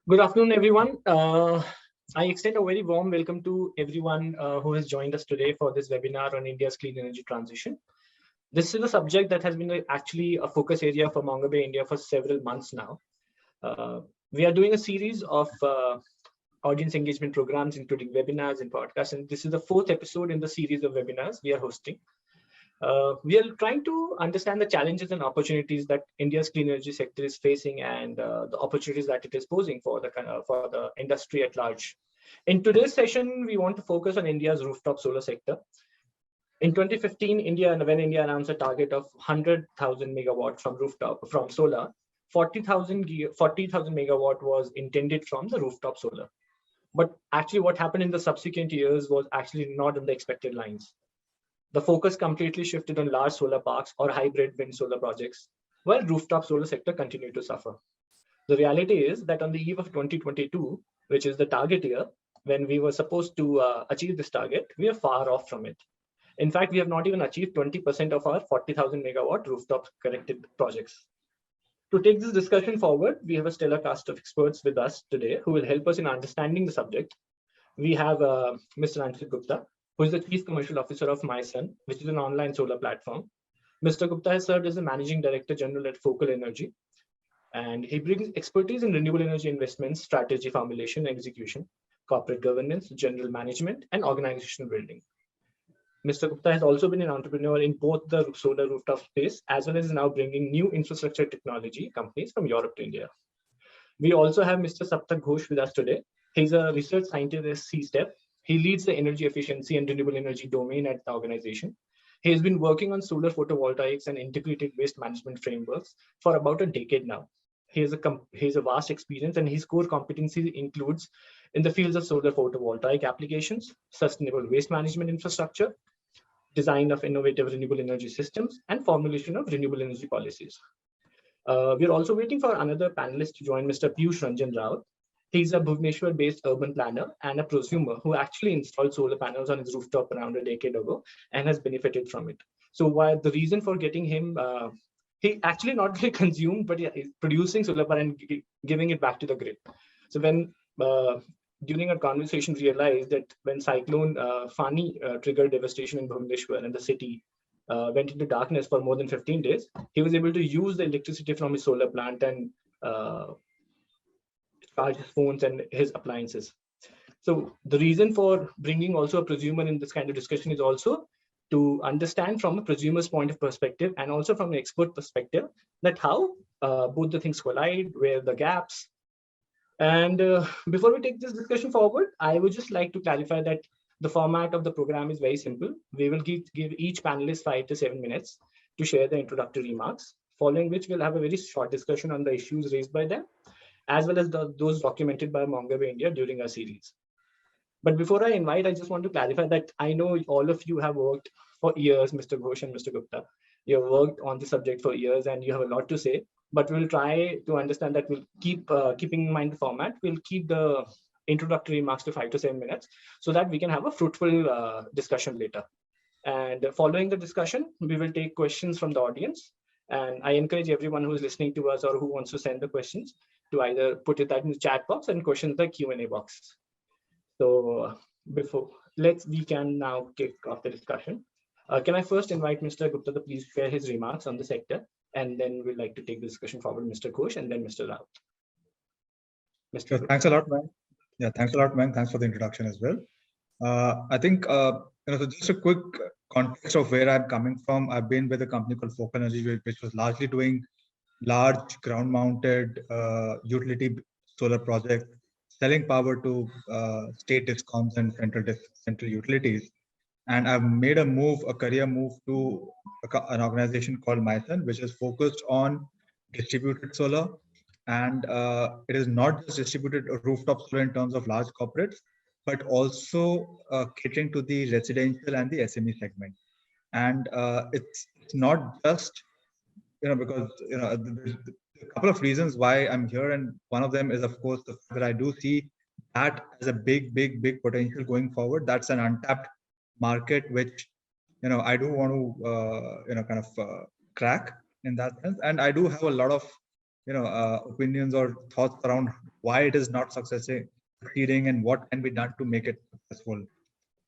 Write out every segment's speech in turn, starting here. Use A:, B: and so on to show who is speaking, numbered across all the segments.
A: Good afternoon, everyone. I extend a very warm welcome to everyone who has joined us today for this webinar on India's clean energy transition. This is a subject that has been actually a focus area for Mongabay-India for several months now. We are doing a series of audience engagement programs, including webinars and podcasts, and this is the fourth episode in the series of webinars we are hosting. We are trying to understand the challenges and opportunities that India's clean energy sector is facing and the opportunities that it is posing for the industry at large. In today's session, we want to focus on India's rooftop solar sector. In 2015, when India announced a target of 100,000 megawatts from solar, 40,000 megawatt was intended from the rooftop solar. But actually, what happened in the subsequent years was actually not on the expected lines. The focus completely shifted on large solar parks or hybrid wind solar projects, while rooftop solar sector continued to suffer. The reality is that on the eve of 2022, which is the target year, when we were supposed to achieve this target, we are far off from it. In fact, we have not even achieved 20% of our 40,000 megawatt rooftop connected projects. To take this discussion forward, we have a stellar cast of experts with us today who will help us in understanding the subject. We have Mr. Anshul Gupta, who is the Chief Commercial Officer of MySun, which is an online solar platform. Mr. Gupta has served as the Managing Director General at Focal Energy, and he brings expertise in renewable energy investments, strategy formulation, execution, corporate governance, general management, and organizational building. Mr. Gupta has also been an entrepreneur in both the solar rooftop space, as well as now bringing new infrastructure technology companies from Europe to India. We also have Mr. Saptak Ghosh with us today. He's a research scientist at CSTEP. He leads the energy efficiency and renewable energy domain at the organization. He has been working on solar photovoltaics and integrated waste management frameworks for about a decade now. He has a vast experience, and his core competency includes in the fields of solar photovoltaic applications, sustainable waste management infrastructure, design of innovative renewable energy systems, and formulation of renewable energy policies. We are also waiting for another panelist to join, Mr. Piyush Ranjan Rao. He's a Bhubaneswar-based urban planner and a prosumer who actually installed solar panels on his rooftop around a decade ago and has benefited from it. So while the reason for getting him, he actually not really consumed, but yeah, he's producing solar power and giving it back to the grid. So when during our conversation realized that when Cyclone Fani triggered devastation in Bhubaneswar and the city went into darkness for more than 15 days, he was able to use the electricity from his solar plant and charge his phones and his appliances. So the reason for bringing also a prosumer in this kind of discussion is also to understand from a prosumer's point of perspective and also from an expert perspective that how both the things collide, where the gaps. And before we take this discussion forward, I would just like to clarify that the format of the program is very simple. We will give each panelist 5 to 7 minutes to share their introductory remarks, following which we'll have a very short discussion on the issues raised by them, as well as those documented by Mongabay-India during our series. But before I invite, I just want to clarify that I know all of you have worked for years, Mr. Ghosh and Mr. Gupta. You have worked on the subject for years and you have a lot to say, but we'll try to understand that we'll keep keeping in mind the format. We'll keep the introductory remarks to 5 to 7 minutes so that we can have a fruitful discussion later. And following the discussion, we will take questions from the audience. And I encourage everyone who is listening to us or who wants to send the questions to either put it in the chat box and questions the Q&A box. So we can now kick off the discussion. Can I first invite Mr. Gupta to please share his remarks on the sector, and then we'd like to take the discussion forward, Mr. Ghosh and then Mr. Rao.
B: Mr. Thanks a lot, man. Yeah, thanks a lot, man. Thanks for the introduction as well. I think so just a quick context of where I'm coming from. I've been with a company called Focal Energy, which was largely doing large ground-mounted utility solar projects, selling power to state discoms and central utilities. And I've made a career move to an organization called MySun, which is focused on distributed solar. And it is not just distributed rooftop solar in terms of large corporates, but also catering to the residential and the SME segment. And it's not just, because, there's a couple of reasons why I'm here. And one of them is, of course, the fact that I do see that as a big potential going forward. That's an untapped market, which, I do want to, crack in that sense. And I do have a lot of, opinions or thoughts around why it is not succeeding and what can be done to make it successful.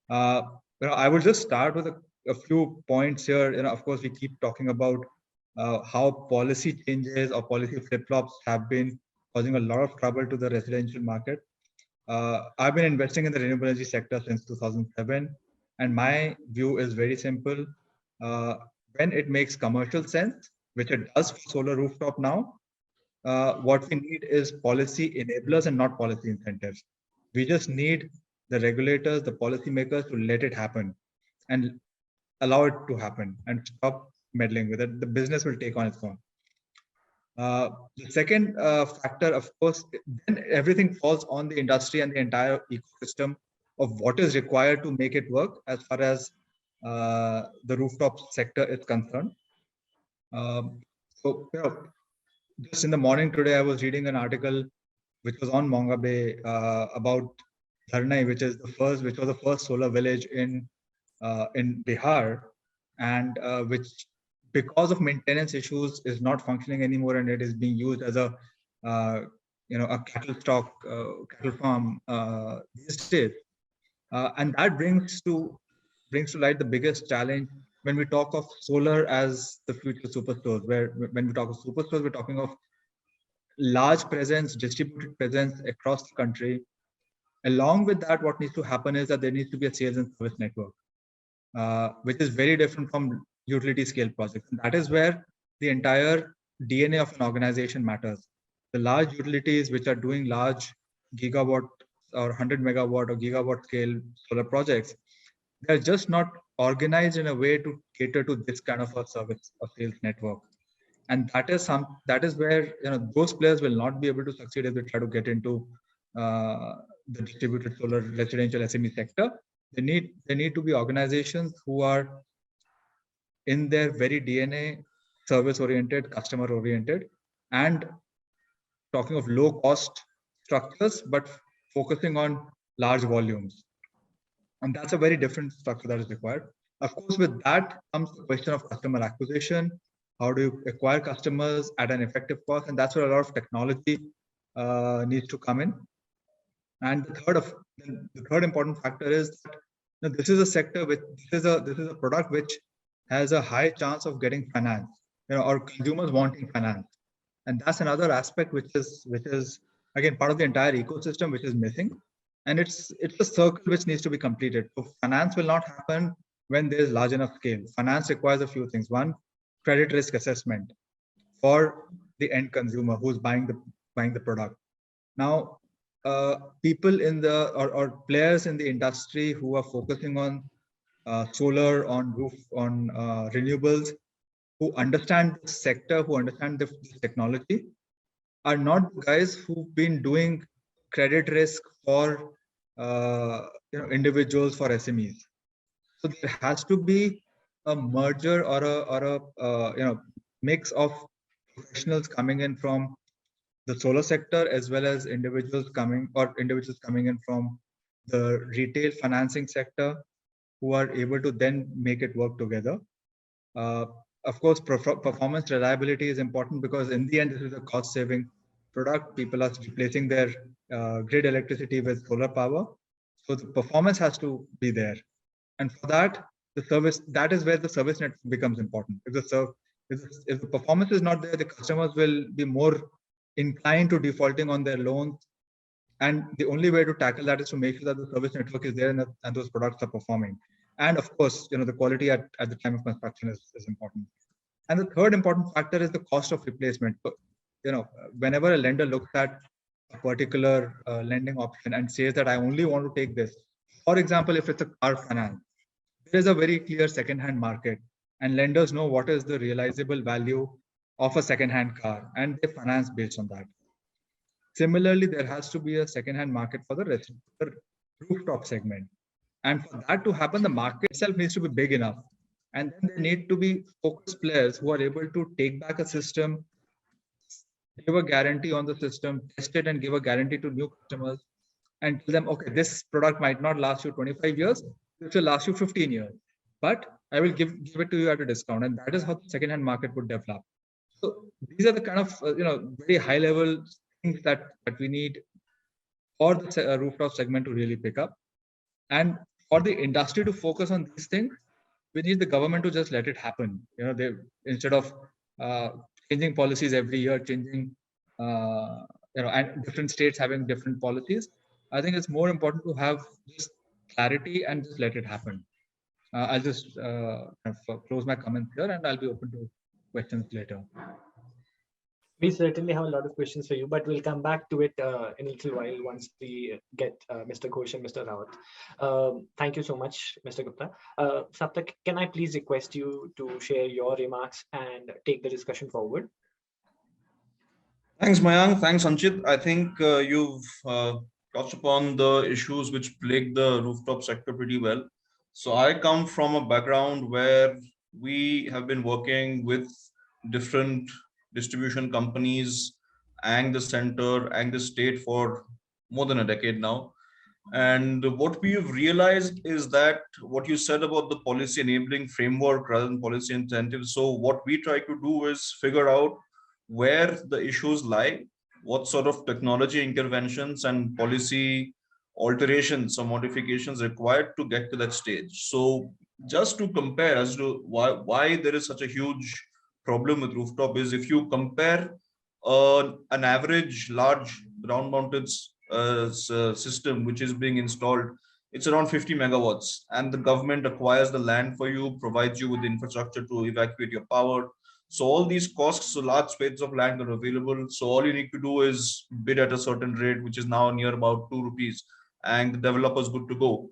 B: I will just start with a few points here. Of course, we keep talking about how policy changes or policy flip-flops have been causing a lot of trouble to the residential market. I've been investing in the renewable energy sector since 2007, and my view is very simple. When it makes commercial sense, which it does for solar rooftop now, what we need is policy enablers and not policy incentives. We just need the regulators, the policymakers to let it happen and allow it to happen and stop meddling with it. The business will take on its own. The second factor, of course, then everything falls on the industry and the entire ecosystem of what is required to make it work as far as the rooftop sector is concerned. So, just in the morning today, I was reading an article which was on Mongabay about Dharnai, which was the first solar village in Bihar, and which, because of maintenance issues, is not functioning anymore, and it is being used as a cattle farm these days. And that brings to light the biggest challenge when we talk of solar as the future superstores. Where when we talk of superstores, we're talking of large presence, distributed presence across the country. Along with that, what needs to happen is that there needs to be a sales and service network, which is very different from utility scale projects. And that is where the entire DNA of an organization matters. The large utilities which are doing large gigawatt or 100 megawatt or gigawatt scale solar projects, they're just not organized in a way to cater to this kind of a service or sales network. And that is where those players will not be able to succeed if they try to get into the distributed solar residential SME sector. They need to be organizations who are in their very DNA service oriented, customer oriented, and talking of low cost structures, but focusing on large volumes. And that's a very different structure that is required. Of course, with that comes the question of customer acquisition. How do you acquire customers at an effective cost? And that's where a lot of technology needs to come in. And the third important factor is that this is a sector which this is a product which has a high chance of getting finance, or consumers wanting finance. And that's another aspect which is again part of the entire ecosystem which is missing. And it's a circle which needs to be completed. So finance will not happen when there is large enough scale. Finance requires a few things. One, credit risk assessment for the end consumer who's buying the product. Now, people in the or players in the industry who are focusing on solar, on renewables, who understand the sector, who understand the technology, are not guys who've been doing credit risk for individuals, for SMEs. So there has to be a merger or a mix of professionals coming in from the solar sector as well as individuals coming in from the retail financing sector, who are able to then make it work together. Of course, performance reliability is important, because in the end, this is a cost-saving product. People are replacing their grid electricity with solar power. So the performance has to be there. And for that, that is where the service network becomes important. If the performance is not there, the customers will be more inclined to defaulting on their loans. And the only way to tackle that is to make sure that the service network is there and those products are performing. And of course, the quality at the time of construction is important. And the third important factor is the cost of replacement. So, whenever a lender looks at a particular lending option and says that I only want to take this, for example, if it's a car finance, there is a very clear second-hand market, and lenders know what is the realizable value of a second-hand car, and they finance based on that. Similarly, there has to be a second-hand market for the rooftop segment. And for that to happen, the market itself needs to be big enough. And then there need to be focused players who are able to take back a system, give a guarantee on the system, test it and give a guarantee to new customers, and tell them, okay, this product might not last you 25 years, it will last you 15 years. But I will give it to you at a discount. And that is how the second-hand market would develop. So these are the kind of very high level things that we need for the rooftop segment to really pick up, and for the industry to focus on these things. We need the government to just let it happen. They, instead of changing policies every year, changing and different states having different policies. I think it's more important to have just clarity and just let it happen. I'll just close my comments here, and I'll be open to questions later.
A: We certainly have a lot of questions for you, but we'll come back to it in a little while once we get Mr. Ghosh and Mr. Rawat. Thank you so much, Mr. Gupta. Saptak, can I please request you to share your remarks and take the discussion forward?
C: Thanks, Mayank. Thanks, Anchit. I think you've touched upon the issues which plague the rooftop sector pretty well. So I come from a background where we have been working with different distribution companies and the center and the state for more than a decade now. And what we have realized is that what you said about the policy enabling framework rather than policy incentives. So what we try to do is figure out where the issues lie, what sort of technology interventions and policy alterations or modifications required to get to that stage. So just to compare as to why there is such a huge problem with rooftop is if you compare an average large ground mounted system which is being installed, it's around 50 megawatts, and the government acquires the land for you, provides you with the infrastructure to evacuate your power. So all these costs, so large swathes of land are available. So all you need to do is bid at a certain rate, which is now near about 2 rupees, and the developer is good to go.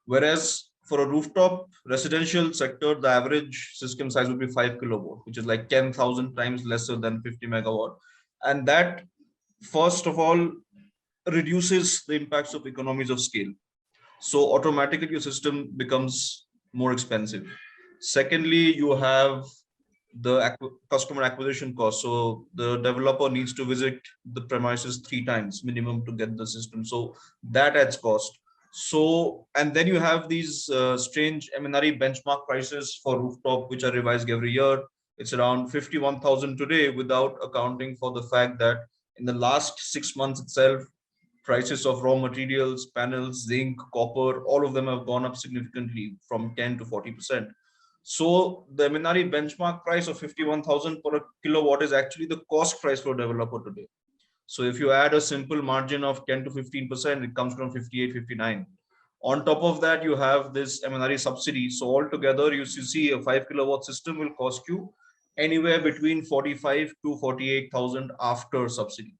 C: Whereas for a rooftop residential sector, the average system size would be 5 kilowatt, which is like 10,000 times lesser than 50 megawatt. And that, first of all, reduces the impacts of economies of scale. So automatically your system becomes more expensive. Secondly, you have the customer acquisition cost. So the developer needs to visit the premises 3 times minimum to get the system. So that adds cost. So, and then you have these strange MNRE benchmark prices for rooftop, which are revised every year. It's around 51,000 today without accounting for the fact that in the last 6 months itself, prices of raw materials, panels, zinc, copper, all of them have gone up significantly from 10 to 40%. So the MNRE benchmark price of 51,000 per kilowatt is actually the cost price for a developer today. So if you add a simple margin of 10 to 15%, it comes from 58, 59. On top of that, you have this MNRE subsidy. So altogether, you see a 5 kilowatt system will cost you anywhere between 45 to 48,000 after subsidy.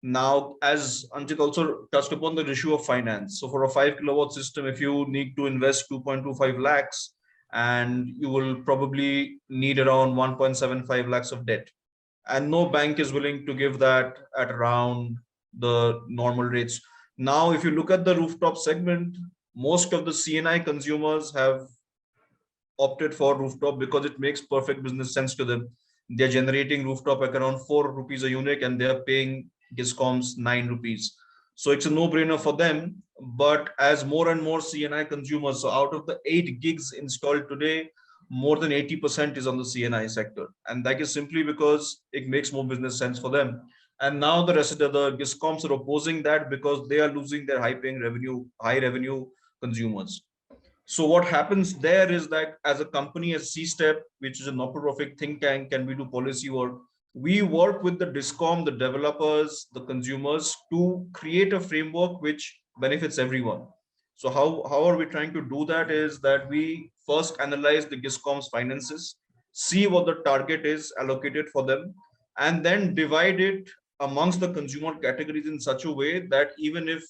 C: Now, as Anchit also touched upon the issue of finance. So for a 5 kilowatt system, if you need to invest 2.25 lakhs, and you will probably need around 1.75 lakhs of debt. And no bank is willing to give that at around the normal rates. Now, if you look at the rooftop segment, most of the CNI consumers have opted for rooftop because it makes perfect business sense to them. They're generating rooftop at around 4 rupees a unit and they're paying discoms 9 rupees. So it's a no-brainer for them. But as more and more CNI consumers, so out of the 8 gigs installed today, more than 80% is on the CNI sector. And that is simply because it makes more business sense for them. And now the rest of the discoms are opposing that because they are losing their high revenue consumers. So what happens there is that as a company, as C-Step, which is a not-for-profit think tank, can we do policy work? We work with the discom, the developers, the consumers to create a framework which benefits everyone. So how are we trying to do that is that we first analyze the discom's finances, see what the target is allocated for them, and then divide it amongst the consumer categories in such a way that even if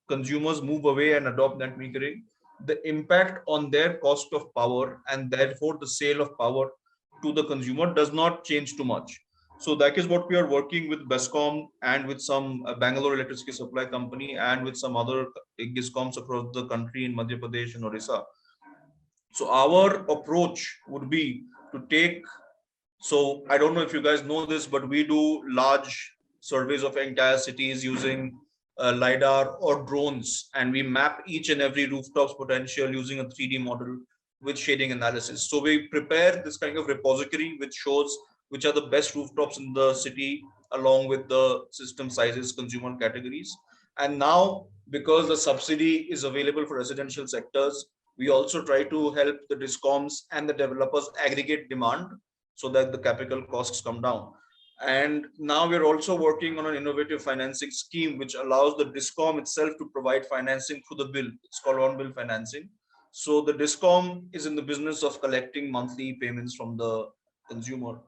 C: consumers move away and adopt net metering, the impact on their cost of power and therefore the sale of power to the consumer does not change too much. So that is what we are working with BESCOM and with some Bangalore electricity supply company and with some other discoms across the country in Madhya Pradesh and Orissa. So our approach would be to take, so I don't know if you guys know this, but we do large surveys of entire cities using LiDAR or drones, and we map each and every rooftops potential using a 3D model with shading analysis. So we prepare this kind of repository which shows which are the best rooftops in the city, along with the system sizes, consumer categories. And now, because the subsidy is available for residential sectors, we also try to help the discoms and the developers aggregate demand so that the capital costs come down. And now we're also working on an innovative financing scheme which allows the discom itself to provide financing through the bill. It's called on-bill financing. So the discom is in the business of collecting monthly payments from the consumer.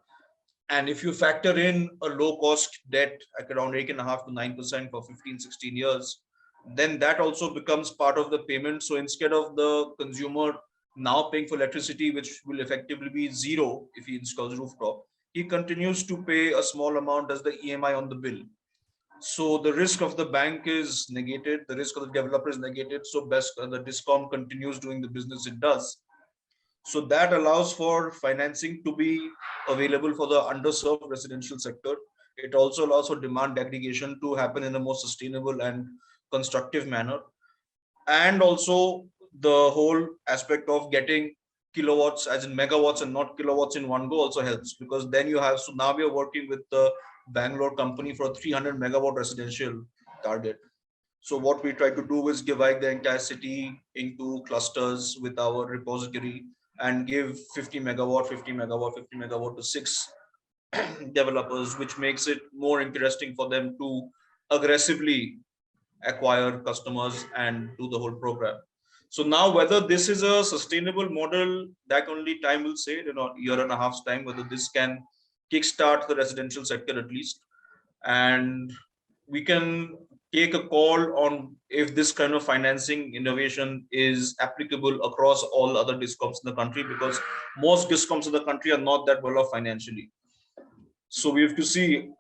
C: And if you factor in a low cost debt at around 8.5 to 9% for 15, 16 years, then that also becomes part of the payment. So instead of the consumer now paying for electricity, which will effectively be zero if he installs rooftop, he continues to pay a small amount as the EMI on the bill. So the risk of the bank is negated, the risk of the developer is negated. So best the discom continues doing the business it does. So that allows for financing to be available for the underserved residential sector. It also allows for demand aggregation to happen in a more sustainable and constructive manner. And also the whole aspect of getting kilowatts as in megawatts and not kilowatts in one go also helps, because then you have, so now we are working with the Bangalore company for a 300 megawatt residential target. So what we try to do is divide the entire city into clusters with our repository and give 50 megawatt, 50 megawatt, 50 megawatt to 6 developers, which makes it more interesting for them to aggressively acquire customers and do the whole program. So now whether this is a sustainable model, that only time will say, year and a half's time, whether this can kickstart the residential sector at least. And we can take a call on if this kind of financing innovation is applicable across all other discoms in the country, because most discoms in the country are not that well off financially. So we have to see,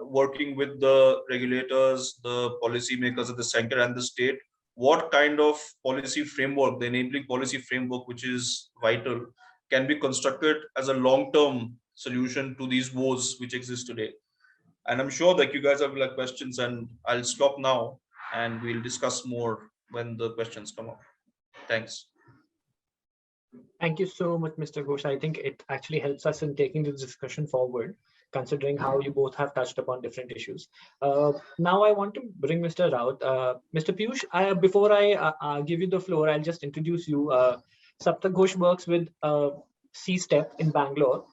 C: working with the regulators, the policymakers at the center and the state, what kind of policy framework, the enabling policy framework, which is vital, can be constructed as a long-term solution to these woes which exist today. And I'm sure that you guys have like questions, and I'll stop now and we'll discuss more when the questions come up. Thanks.
A: Thank you so much, Mr. Ghosh. I think it actually helps us in taking this discussion forward, considering how you both have touched upon different issues. Now I want to bring Mr. Raut. Mr. Piyush, before I give you the floor, I'll just introduce you. Saptak Ghosh works with C-STEP in Bangalore.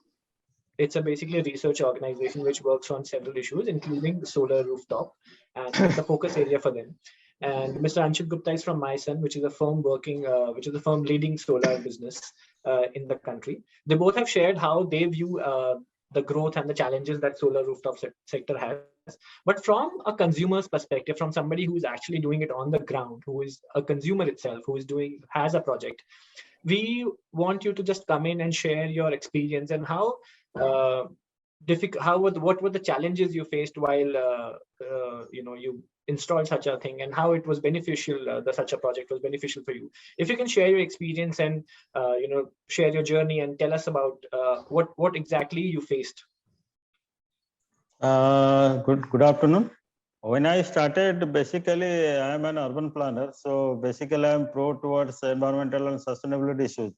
A: It's basically a research organization which works on several issues, including the solar rooftop, and it's a focus area for them. And Mr. Anshul Gupta is from MySun, which is a firm leading solar business in the country. They both have shared how they view the growth and the challenges that solar rooftop sector has. But from a consumer's perspective, from somebody who is actually doing it on the ground, who is a consumer itself, has a project, we want you to just come in and share your experience and how what were the challenges you faced while you installed such a thing, and how it was beneficial, such a project was beneficial for you. If you can share your experience and share your journey and tell us about what exactly you faced.
D: Good afternoon. When I started, basically I am an urban planner, so basically I am pro towards environmental and sustainability issues.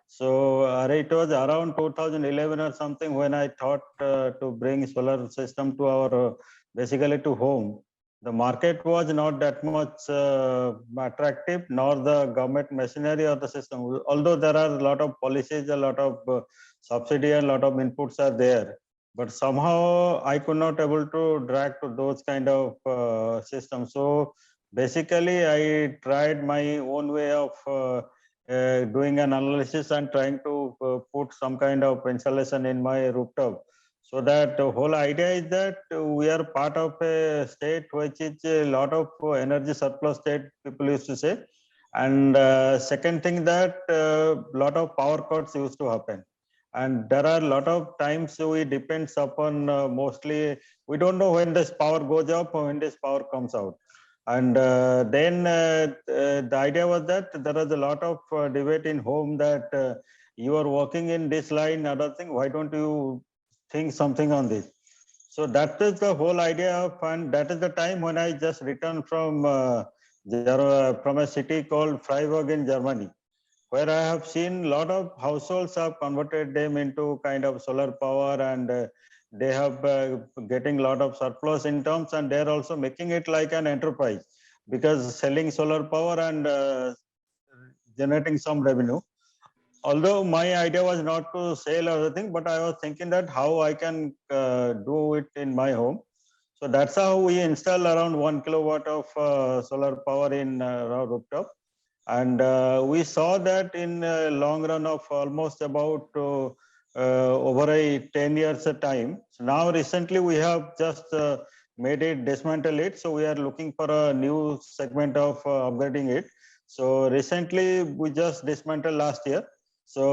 D: So it was around 2011 or something when I thought to bring solar system to our basically to home. The market was not that much attractive, nor the government machinery or the system. Although there are a lot of policies, a lot of subsidy, and a lot of inputs are there, but somehow I could not able to drag to those kind of systems. So basically, I tried my own way of doing an analysis and trying to put some kind of installation in my rooftop. So that the whole idea is that we are part of a state which is a lot of energy surplus state, people used to say. And second thing that a lot of power cuts used to happen. And there are a lot of times we depends upon mostly, we don't know when this power goes up or when this power comes out. And then the idea was that there was a lot of debate in home that you are working in this line, other thing, why don't you think something on this? So that is the whole idea of, and that is the time when I just returned from a city called Freiburg in Germany, where I have seen a lot of households have converted them into kind of solar power, and they have getting a lot of surplus in terms, and they're also making it like an enterprise, because selling solar power and generating some revenue. Although my idea was not to sell everything, but I was thinking that how I can do it in my home. So that's how we install around 1 kilowatt of solar power in our rooftop. And we saw that in long run of almost about over a 10 years of time. So now recently we have just made it, dismantle it. So we are looking for a new segment of upgrading it. So recently we just dismantled last year. So,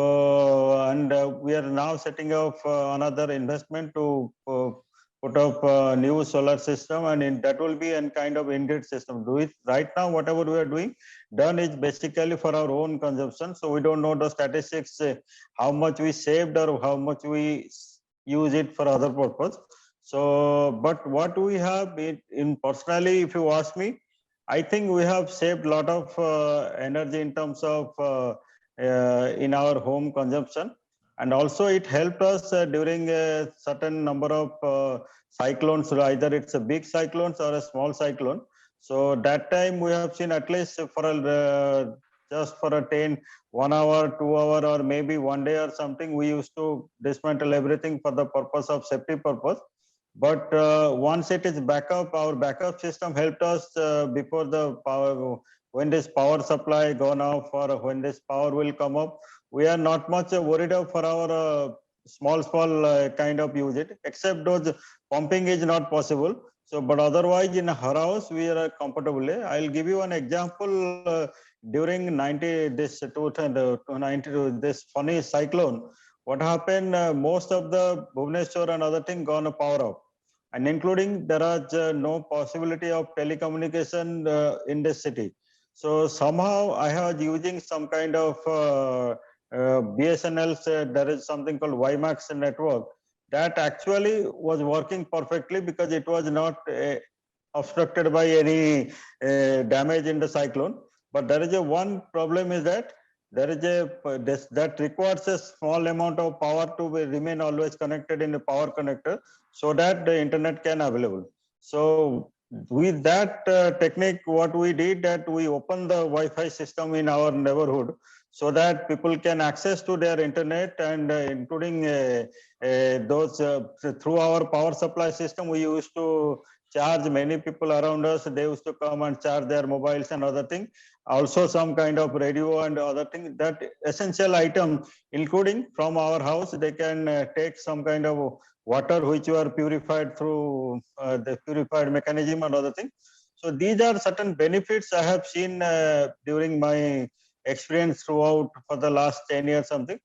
D: and we are now setting up another investment to put up a new solar system, and that will be a kind of in-grid system. Do it right now, whatever we are doing, done is basically for our own consumption. So we don't know the statistics, how much we saved or how much we use it for other purpose. So, but what we have in personally, if you ask me, I think we have saved a lot of energy in terms of in our home consumption. And also it helped us during a certain number of cyclones, either it's a big cyclones or a small cyclone. So that time we have seen at least for a, just for a 1 hour, 2 hour, or maybe 1 day or something, we used to dismantle everything for the purpose of safety purpose. But once it is backup, our backup system helped us before the power, when this power supply gone off or when this power will come up, we are not much worried for our small kind of use it, except those pumping is not possible. So, but otherwise in her house, we are comfortably. I'll give you an example. During 90, this 290, this funny cyclone, what happened, most of the Bhubaneswar and other thing gone power off, and including there is no possibility of telecommunication in this city. So somehow I was using some kind of BSNL's, there is something called WiMAX network that actually was working perfectly, because it was not obstructed by any damage in the cyclone. But there is a one problem is that there is a that requires a small amount of power to remain always connected in the power connector, so that the internet can available. So with that technique, what we did, that we opened the Wi-Fi system in our neighborhood, so that people can access to their internet, and including those through our power supply system, we used to charge many people around us. They used to come and charge their mobiles and other thing. Also some kind of radio and other thing, that essential item, including from our house, they can take some kind of water which were purified through the purified mechanism and other thing. So these are certain benefits I have seen during my experience throughout for the last 10 years something.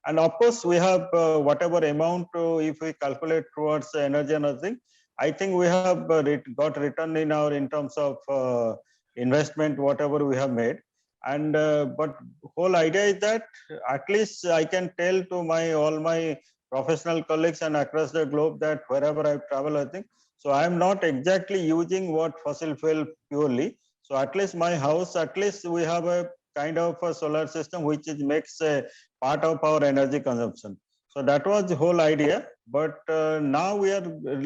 D: And of course we have whatever amount if we calculate towards energy and other thing, I think we have got return in our in terms of investment whatever we have made. And but whole idea is that at least I can tell to my all my professional colleagues and across the globe that wherever I travel, I think, so I am not exactly using what fossil fuel purely. So at least my house, at least we have a kind of a solar system which is makes a part of our energy consumption. So that was the whole idea. But now we are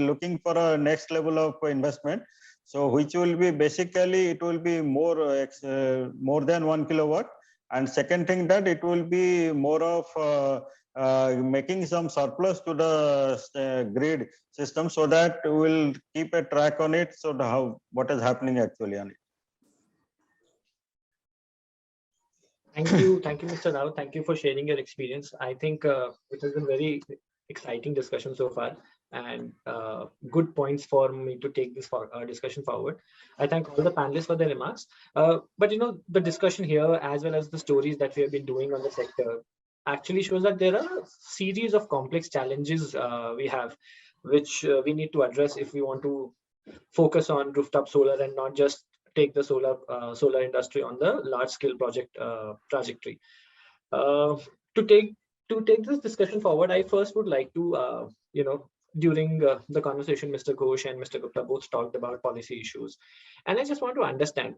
D: looking for a next level of investment. So which will be basically, it will be more than 1 kilowatt. And second thing, that it will be more of making some surplus to the grid system, so that we'll keep a track on it. So how what is happening actually on it.
A: Thank you, Mr. Rao. Thank you for sharing your experience. I think it has been very exciting discussion so far, and good points for me to take this discussion forward. I thank all the panelists for their remarks. But you know, the discussion here, as well as the stories that we have been doing on the sector, actually shows that there are a series of complex challenges we have, which we need to address if we want to focus on rooftop solar and not just take the solar industry on the large scale project trajectory. Uh, to take this discussion forward, I first would like to during the conversation, Mr. Ghosh and Mr. Gupta both talked about policy issues, and I just want to understand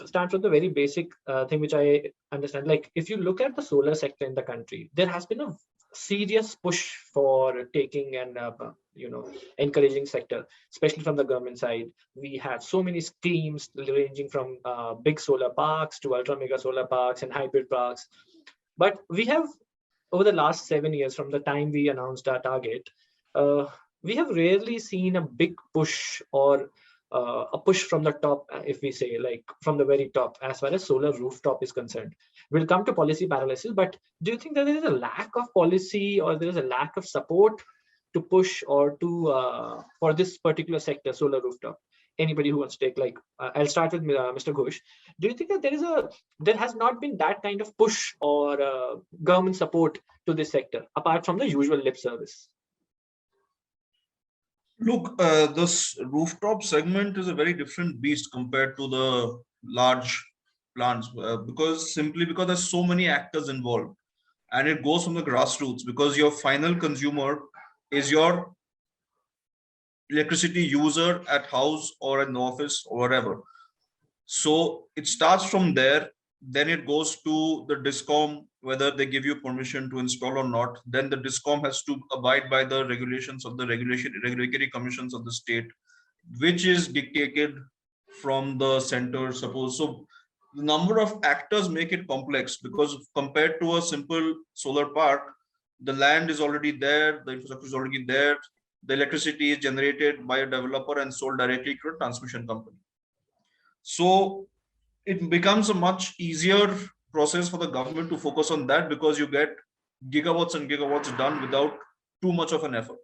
A: start with the very basic thing which I understand. Like, if you look at the solar sector in the country, there has been a serious push for taking and encouraging sector, especially from the government side. We have so many schemes ranging from big solar parks to ultra mega solar parks and hybrid parks. But we have, over the last 7 years, from the time we announced our target, we have rarely seen a big push or a push from the top, if we say, like from the very top, as far as solar rooftop is concerned. We'll come to policy paralysis, but do you think that there is a lack of policy or there is a lack of support to push or to for this particular sector, solar rooftop? Anybody who wants to take, like, I'll start with Mr. Ghosh. Do you think that there has not been that kind of push or government support to this sector apart from the usual lip service?
C: Look, this rooftop segment is a very different beast compared to the large plants, because there's so many actors involved, and it goes from the grassroots, because your final consumer is your electricity user at house or in office or whatever. So it starts from there. Then it goes to the DISCOM, whether they give you permission to install or not. Then the DISCOM has to abide by the regulations of the regulatory commissions of the state, which is dictated from the center, suppose. So the number of actors make it complex, because compared to a simple solar park, the land is already there, the infrastructure is already there, the electricity is generated by a developer and sold directly to a transmission company. So it becomes a much easier process for the government to focus on that, because you get gigawatts and gigawatts done without too much of an effort.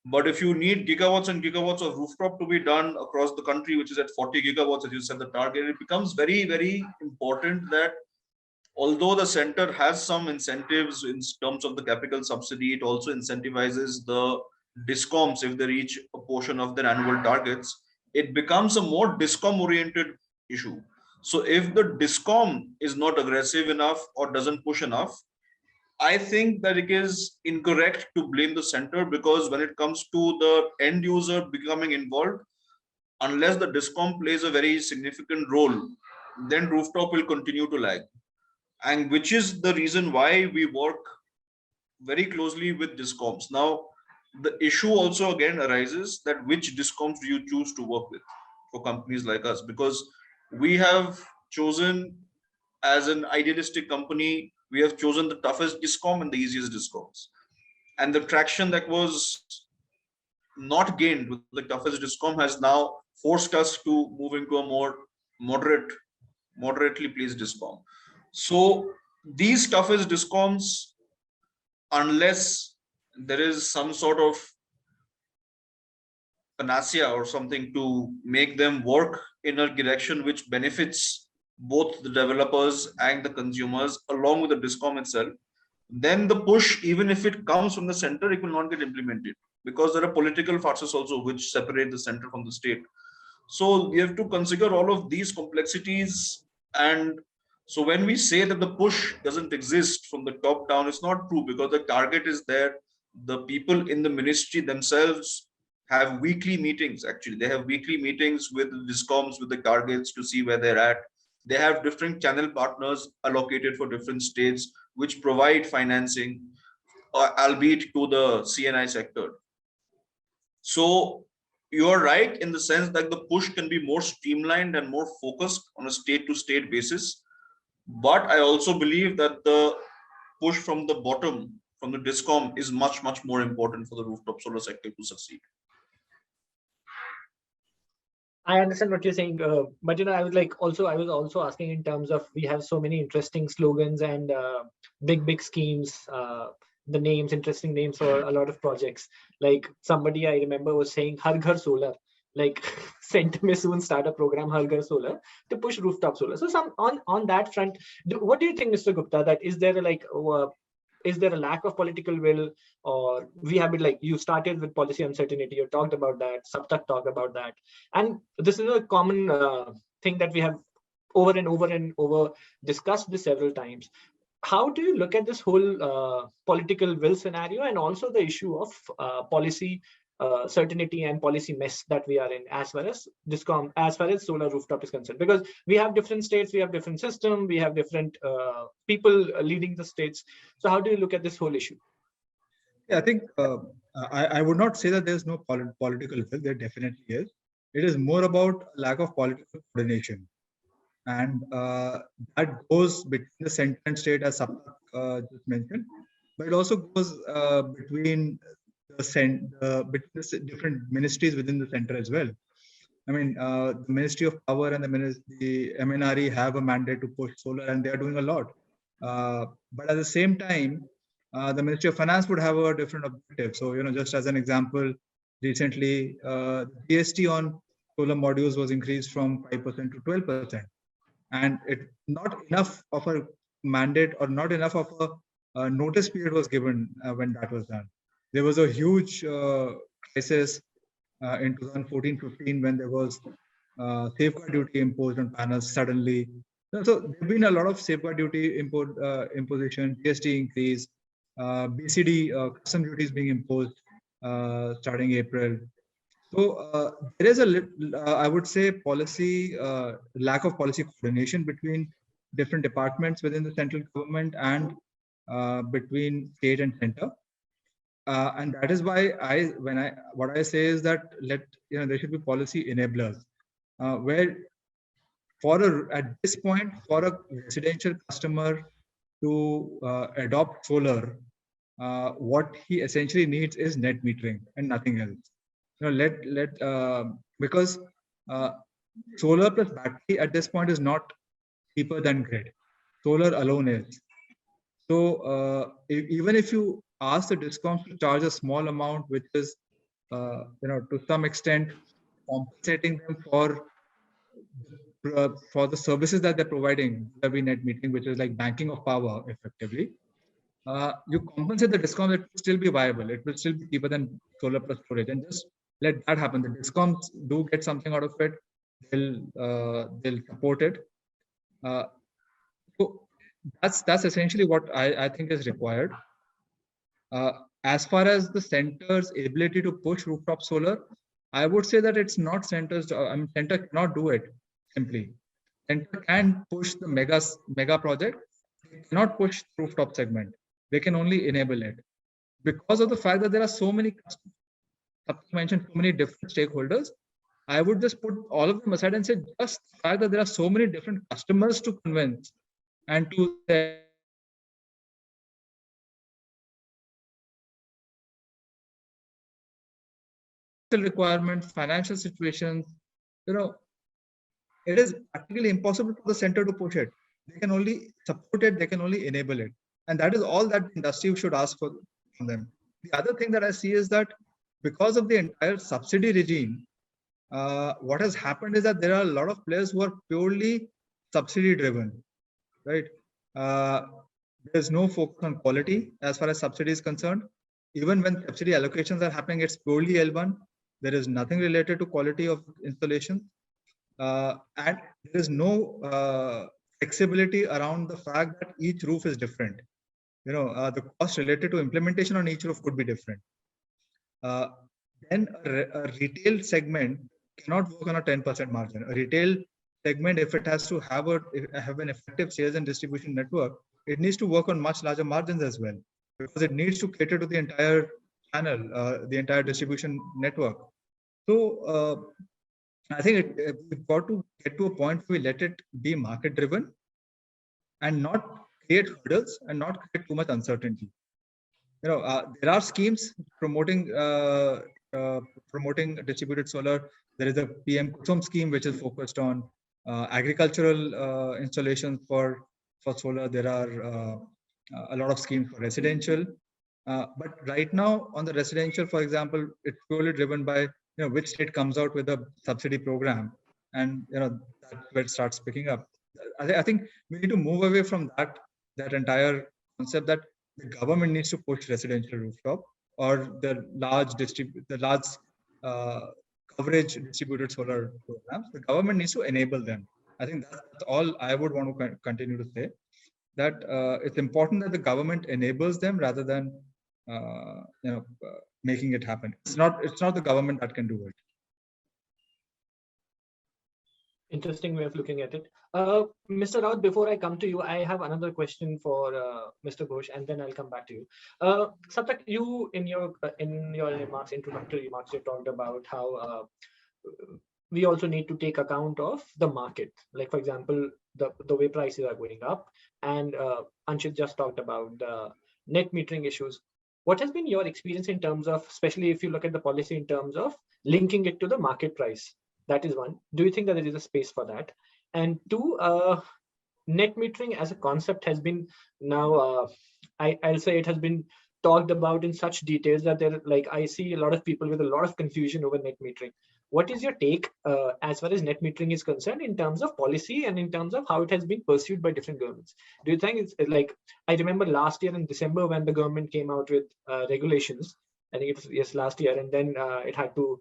C: But if you need gigawatts and gigawatts of rooftop to be done across the country, which is at 40 gigawatts, as you said, the target, it becomes very, very important that although the center has some incentives in terms of the capital subsidy, it also incentivizes the DISCOMs if they reach a portion of their annual targets. It becomes a more DISCOM oriented issue. So if the DISCOM is not aggressive enough or doesn't push enough, I think that it is incorrect to blame the center, because when it comes to the end user becoming involved, unless the DISCOM plays a very significant role, then rooftop will continue to lag. And which is the reason why we work very closely with DISCOMs. Now, the issue also again arises that which DISCOMs do you choose to work with for companies like us? Because we have chosen, as an idealistic company, we have chosen the toughest DISCOM and the easiest DISCOMs. And the traction that was not gained with the toughest DISCOM has now forced us to move into a more moderately placed DISCOM. So these toughest DISCOMs, unless there is some sort of panacea or something to make them work in a direction which benefits both the developers and the consumers along with the DISCOM itself, then the push, even if it comes from the center, it will not get implemented, because there are political forces also which separate the center from the state. So we have to consider all of these complexities. And so when we say that the push doesn't exist from the top down, it's not true, because the target is there. The people in the ministry themselves have weekly meetings. Actually, they have weekly meetings with the DISCOMs with the targets to see where they're at. They have different channel partners allocated for different states, which provide financing, albeit to the CNI sector. So you're right in the sense that the push can be more streamlined and more focused on a state-to-state basis. But I also believe that the push from the bottom, from the DISCOM, is much, much more important for the rooftop solar sector to succeed.
A: I understand what you're saying, but I was also asking in terms of, we have so many interesting slogans and big schemes, the names, interesting names for a lot of projects. Like somebody I remember was saying Har Ghar Solar, like center may soon start a program Har Ghar Solar to push rooftop solar. So on that front, what do you think, Mr. Gupta, that is there is there a lack of political will, or we have been, like, you started with policy uncertainty, you talked about that, Saptak talked about that, and this is a common thing that we have over and over discussed this several times. How do you look at this whole political will scenario, and also the issue of policy certainty and policy mess that we are in as far as discom, as far as solar rooftop is concerned, because we have different states, we have different system, we have different people leading the states. So how do you look at this whole issue?
B: Yeah, I think I would not say that there's no political will. There definitely is. It is more about lack of political coordination, and that goes between the center and state, as Saptak just mentioned, but it also goes between between the different ministries within the center as well. I mean, the Ministry of Power and the MNRE have a mandate to push solar, and they are doing a lot. But at the same time, the Ministry of Finance would have a different objective. So, just as an example, recently, the GST on solar modules was increased from 5% to 12%. And it not enough of a mandate or not enough of a notice period was given when that was done. There was a huge crisis in 2014-15 when there was safeguard duty imposed on panels suddenly. So there have been a lot of safeguard duty imposition, GST increase, BCD custom duties being imposed starting April. So there is I would say, policy lack of policy coordination between different departments within the central government and between state and center. And that is why what I say is that there should be policy enablers where at this point, for a residential customer to adopt solar, what he essentially needs is net metering and nothing else. Because solar plus battery at this point is not cheaper than grid. Solar alone is. So even if you ask the discoms to charge a small amount, which is to some extent compensating them for the services that they're providing, every net metering, which is like banking of power, effectively. You compensate the discom, it will still be viable. It will still be cheaper than solar plus storage, and just let that happen. The discoms do get something out of it. They'll support it. So that's essentially what I think is required. As far as the center's ability to push rooftop solar, I would say that it's not center's. Center cannot do it simply. Center can push the mega project. They cannot push the rooftop segment. They can only enable it because of the fact that there are so many mentioned, so many different stakeholders. I would just put all of them aside and say just the fact that there are so many different customers to convince and to requirements, financial situations, it is practically impossible for the center to push it. They can only support it, they can only enable it. And that is all that the industry should ask for from them. The other thing that I see is that because of the entire subsidy regime, what has happened is that there are a lot of players who are purely subsidy driven, right? There's no focus on quality as far as subsidy is concerned. Even when subsidy allocations are happening, it's purely L1. There is nothing related to quality of installation. And there is no flexibility around the fact that each roof is different. The cost related to implementation on each roof could be different. Then a retail segment cannot work on a 10% margin. A retail segment, if it has to have an effective sales and distribution network, it needs to work on much larger margins as well, because it needs to cater to the entire channel, the entire distribution network. So I think we've got to get to a point where we let it be market driven and not create hurdles and not create too much uncertainty. There are schemes promoting distributed solar. There is a PM Kusum scheme which is focused on agricultural installations for solar. There are a lot of schemes for residential. But right now on the residential, for example, it's purely driven by which state comes out with a subsidy program, and that's where it starts picking up. I think we need to move away from that entire concept that the government needs to push residential rooftop or the large coverage distributed solar programs. The government needs to enable them. I think that's all I would want to continue to say. That it's important that the government enables them rather than making it happen. It's not the government that can do it.
A: Interesting way of looking at it. Mr. Raut, before I come to you, I have another question for Mr. Ghosh, and then I'll come back to you. Saptak, you in your remarks, introductory remarks, you talked about how we also need to take account of the market. Like, for example, the way prices are going up, and Anshit just talked about the net metering issues. What has been your experience in terms of, especially if you look at the policy in terms of linking it to the market price? That is one. Do you think that there is a space for that? And two, net metering as a concept has been now, I'll say it has been talked about in such details that I see a lot of people with a lot of confusion over net metering. What is your take as far as net metering is concerned in terms of policy and in terms of how it has been pursued by different governments? Do you think it's like, I remember last year in December when the government came out with regulations, I think it was last year, and then it had to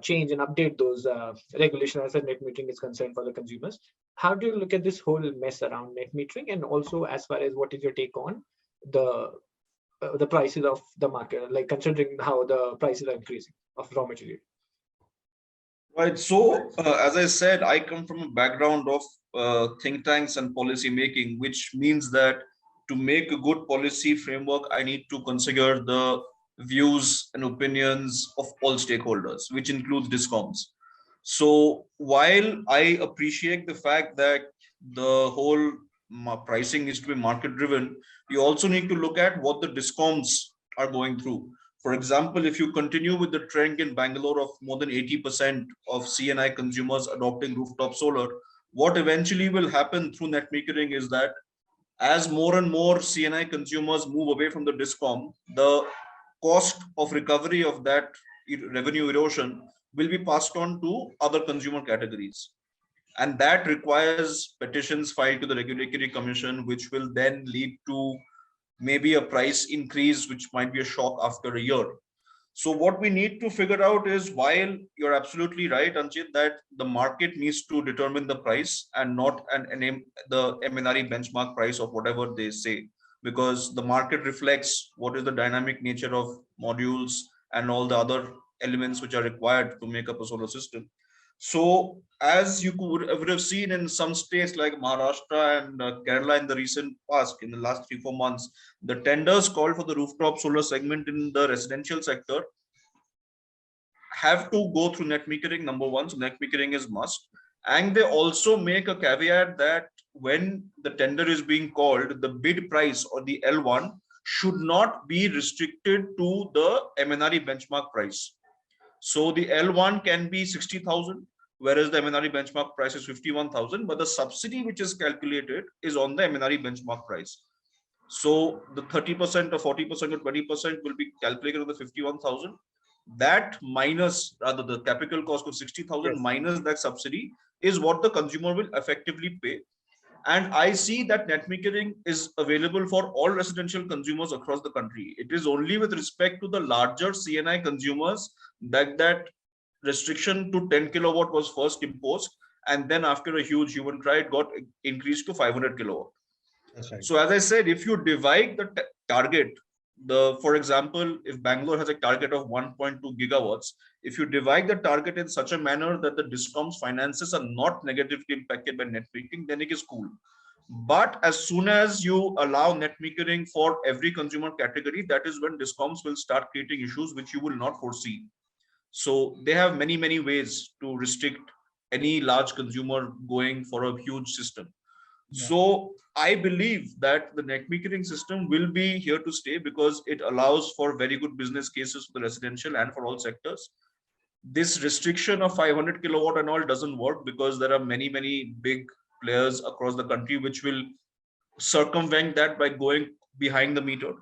A: change and update those regulations as far as net metering is concerned for the consumers. How do you look at this whole mess around net metering, and also as far as what is your take on the prices of the market, like considering how the prices are increasing of raw material?
C: Right. So, as I said, I come from a background of think tanks and policy making, which means that to make a good policy framework, I need to consider the views and opinions of all stakeholders, which includes DISCOMs. So while I appreciate the fact that the whole pricing needs to be market driven, you also need to look at what the DISCOMs are going through. For example, if you continue with the trend in Bangalore of more than 80% of CNI consumers adopting rooftop solar, what eventually will happen through net metering is that as more and more CNI consumers move away from the DISCOM, the cost of recovery of that revenue erosion will be passed on to other consumer categories. And that requires petitions filed to the Regulatory Commission, which will then lead to maybe a price increase, which might be a shock after a year. So what we need to figure out is, while you're absolutely right, Anchit, that the market needs to determine the price and not the MNRE benchmark price of whatever they say, because the market reflects what is the dynamic nature of modules and all the other elements which are required to make up a solar system. So as you would have seen in some states like Maharashtra and Kerala in the recent past, in the last 3-4 months, the tenders called for the rooftop solar segment in the residential sector have to go through net metering, number one. So net metering is must. And they also make a caveat that when the tender is being called, the bid price or the L1 should not be restricted to the MNRE benchmark price. So the L1 can be 60,000, whereas the MNRE benchmark price is 51,000, but the subsidy which is calculated is on the MNRE benchmark price. So the 30% or 40% or 20% will be calculated on the 51,000. That minus, rather, the capital cost of 60,000 yes, minus that subsidy is what the consumer will effectively pay. And I see that net metering is available for all residential consumers across the country. It is only with respect to the larger CNI consumers that restriction to 10 kilowatt was first imposed. And then after a huge hue and cry, it got increased to 500 kilowatt. That's right. So as I said, if you divide the target, for example, if Bangalore has a target of 1.2 gigawatts, if you divide the target in such a manner that the DISCOM's finances are not negatively impacted by net metering, then it is cool. But as soon as you allow net metering for every consumer category, that is when DISCOMs will start creating issues which you will not foresee. So they have many, many ways to restrict any large consumer going for a huge system. Yeah. So I believe that the net metering system will be here to stay because it allows for very good business cases for the residential and for all sectors. This restriction of 500 kilowatt and all doesn't work because there are many, many big players across the country which will circumvent that by going behind the meter.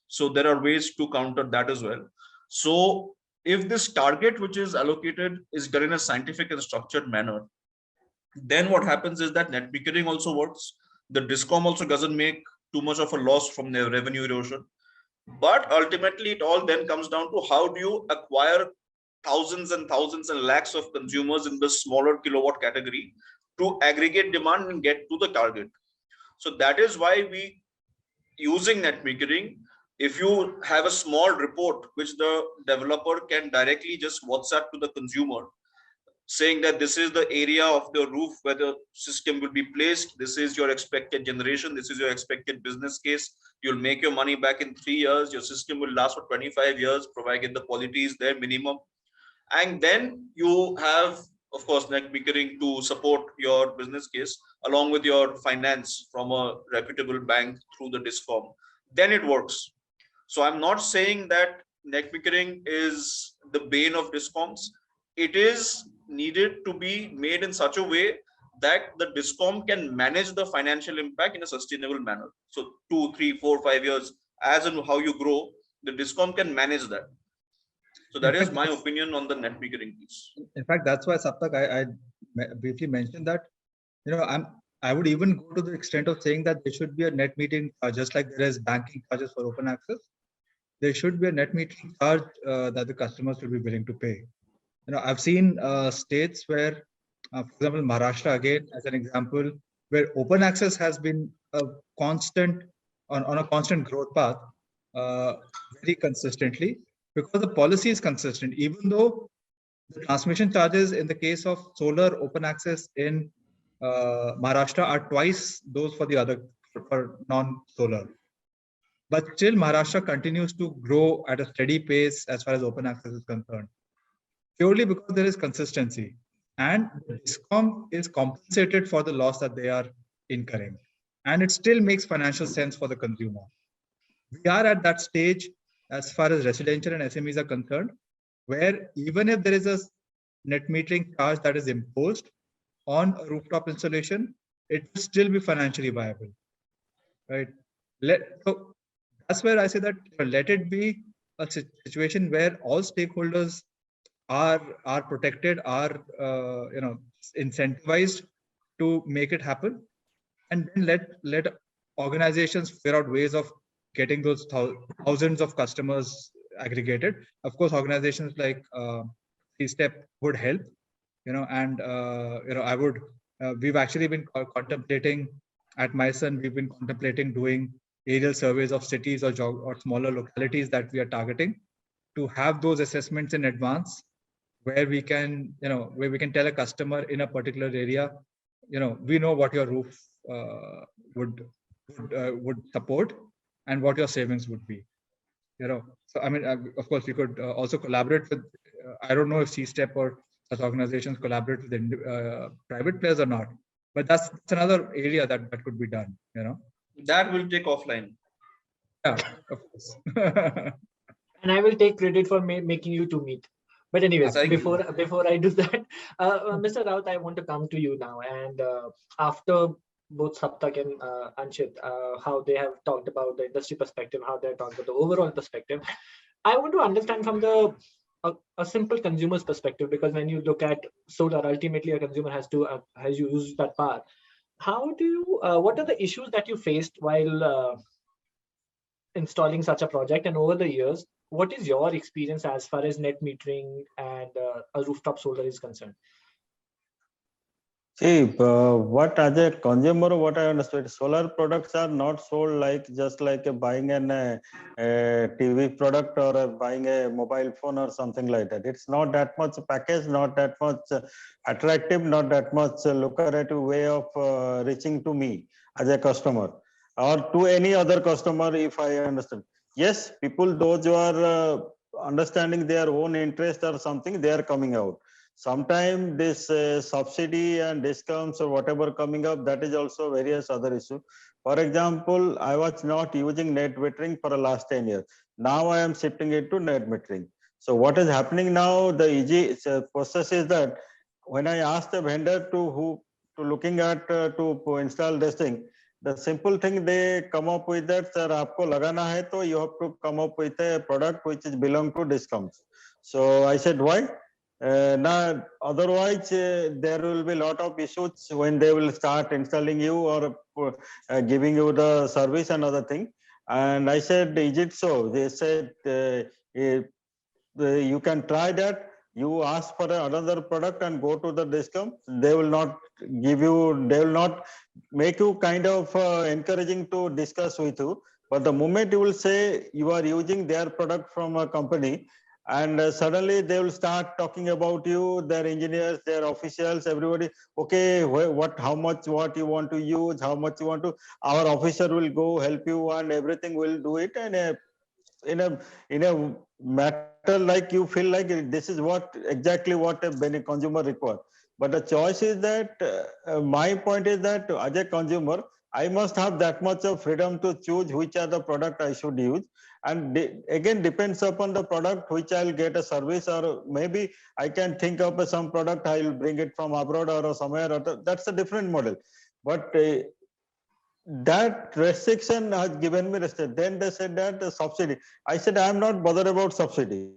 C: So there are ways to counter that as well. So if this target which is allocated is done in a scientific and structured manner, then what happens is that net metering also works. The DISCOM also doesn't make too much of a loss from their revenue erosion. But ultimately, it all then comes down to how do you acquire thousands and thousands and lakhs of consumers in the smaller kilowatt category to aggregate demand and get to the target. So that is why we, using net metering, If you have a small report which the developer can directly just WhatsApp to the consumer, saying that this is the area of the roof where the system will be placed, this is your expected generation, this is your expected business case, you'll make your money back in 3 years, your system will last for 25 years provided the quality is there minimum. And then you have, of course, net metering to support your business case along with your finance from a reputable bank through the discom, then it works. So I'm not saying that net metering is the bane of discoms. It is needed to be made in such a way that the discom can manage the financial impact in a sustainable manner. So 2, 3, 4, 5 years, as in how you grow, the discom can manage that. So that is my opinion on the net metering piece.
B: In fact, that's why Saptak, I briefly mentioned that, I would even go to the extent of saying that there should be a net metering just like there is banking charges for open access. There should be a net metering charge that the customers should be willing to pay. I've seen states where, for example, Maharashtra again as an example, where open access has been a constant on a constant growth path, very consistently, because the policy is consistent. Even though the transmission charges in the case of solar open access in Maharashtra are twice those for the other for non-solar. But still, Maharashtra continues to grow at a steady pace as far as open access is concerned, purely because there is consistency, and DISCOM is compensated for the loss that they are incurring, and it still makes financial sense for the consumer. We are at that stage as far as residential and SMEs are concerned, where even if there is a net metering charge that is imposed on a rooftop installation, it will still be financially viable, right? So that's where I say that let it be a situation where all stakeholders are protected, are incentivized to make it happen, and then let organizations figure out ways of getting those thousands of customers aggregated. Of course, organizations like C-Step would help, and I would. We've actually been contemplating at Myson. We've been contemplating doing aerial surveys of cities or smaller localities that we are targeting, to have those assessments in advance, where we can, where we can tell a customer in a particular area, we know what your roof would support and what your savings would be. So I mean, of course, we could also collaborate with. I don't know if C-Step or such organizations collaborate with private players or not, but that's another area that could be done.
C: That will take offline.
B: Yeah, of course.
A: And I will take credit for making you to meet. But anyways, before I do that, Mr. Raut, I want to come to you now. And after both Saptak and Anshit, how they have talked about the industry perspective, how they have talked about the overall perspective, I want to understand from a simple consumer's perspective, because when you look at solar, ultimately a consumer has used that power. How do you? What are the issues that you faced while installing such a project, and over the years, what is your experience as far as net metering and a rooftop solar is concerned?
D: See, what as a consumer, what I understood, solar products are not sold just like buying a TV product or buying a mobile phone or something like that. It's not that much package, not that much attractive, not that much lucrative way of reaching to me as a customer or to any other customer, if I understand. Yes, people, those who are understanding their own interest or something, they are coming out. Sometimes this subsidy and discounts or whatever coming up, that is also various other issue. For example, I was not using net metering for the last 10 years. Now I am shifting it to net metering. So what is happening now, the easy process is that when I ask the vendor to looking at to install this thing, the simple thing they come up with that, sir, aapko lagana hai, to you have to come up with a product which is belong to discounts. So I said, why? Now, otherwise, there will be a lot of issues when they will start installing you or giving you the service and other thing. And I said, is it so? They said, you can try that. You ask for another product and go to the discount. They will not give you, they will not make you kind of encouraging to discuss with you. But the moment you will say you are using their product from a company, and suddenly they will start talking about you, their engineers, their officials, everybody. Okay, what, how much, what you want to use, how much you want to. Our officer will go help you, and everything will do it, and in a matter like you feel like this is what exactly what a consumer requires. But the choice is that my point is that as a consumer, I must have that much of freedom to choose which are the product I should use. And again, depends upon the product which I'll get a service, or maybe I can think of some product, I'll bring it from abroad or somewhere. Or that's a different model. But that restriction has given me restriction. Then they said that the subsidy. I said, I'm not bothered about subsidy.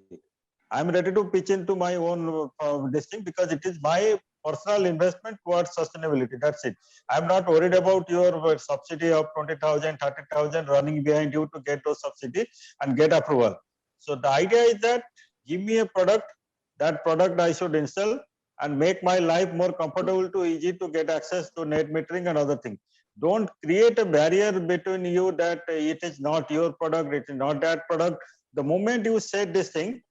D: I'm ready to pitch into my own listing because it is my personal investment towards sustainability. That's it. I'm not worried about your subsidy of 20,000, 30,000 running behind you to get those subsidy and get approval. So the idea is that give me a product, that product I should install and make my life more comfortable to easy to get access to net metering and other things. Don't create a barrier between you that it is not your product, it is not that product. The moment you said this thing,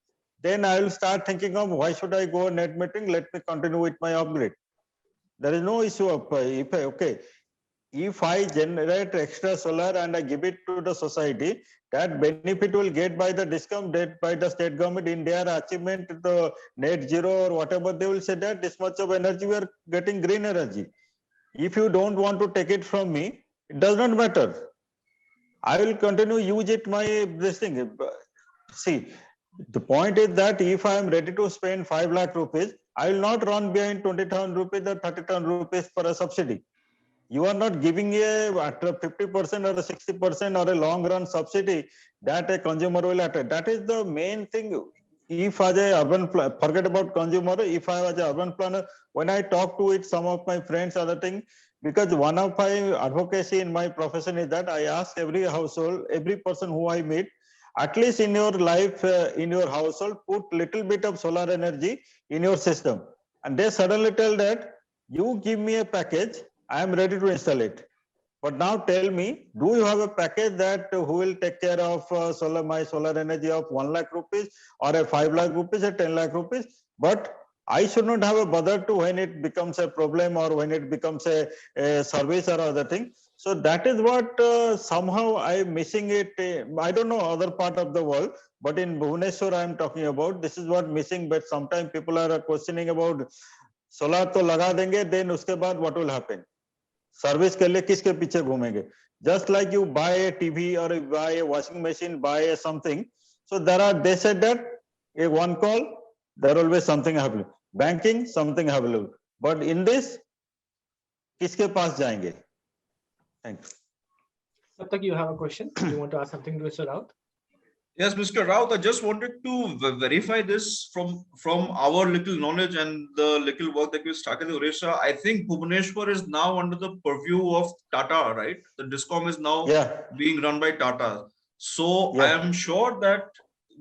D: then I will start thinking of why should I go net metering? Let me continue with my upgrade. There is no issue of if I generate extra solar and I give it to the society, that benefit will get by the discount that by the state government in their achievement the net zero or whatever. They will say that this much of energy we are getting green energy. If you don't want to take it from me, it does not matter. I will continue use it my this thing. See, the point is that if I am ready to spend 5 lakh rupees, I will not run behind 20,000 rupees or 30,000 rupees for a subsidy. You are not giving a 50% or a 60% or a long run subsidy that a consumer will attend. That is the main thing. If as a urban forget about consumer, if I was an urban planner, when I talk to it, some of my friends, other thing, because one of my advocacy in my profession is that I ask every household, every person who I meet, at least in your life, in your household, put little bit of solar energy in your system. And they suddenly tell that you give me a package, I am ready to install it. But now tell me, do you have a package that who will take care of my solar energy of 1 lakh rupees or a 5 lakh rupees or 10 lakh rupees? But I should not have a bother to when it becomes a problem or when it becomes a service or other thing. So that is what somehow I am missing it. I don't know other part of the world, but in Bhubaneswar I am talking about, this is what missing. But sometimes people are questioning about solar to laga denge, then uske baad what will happen? Service के लिए किसके पीछे घूमेंगे? Just like you buy a TV or you buy a washing machine, buy a something. So they said that a one call, there will be something available. Banking, something available. But in this, किसके पास जाएंगे? Thank you.
A: Saptak, you have a question? You want to ask something to Mr. Raut?
C: Yes, Mr. Raut, I just wanted to verify this from our little knowledge and the little work that we started in Odisha. I think Bhubaneswar is now under the purview of Tata, right? The DISCOM is now being run by Tata. So I am sure that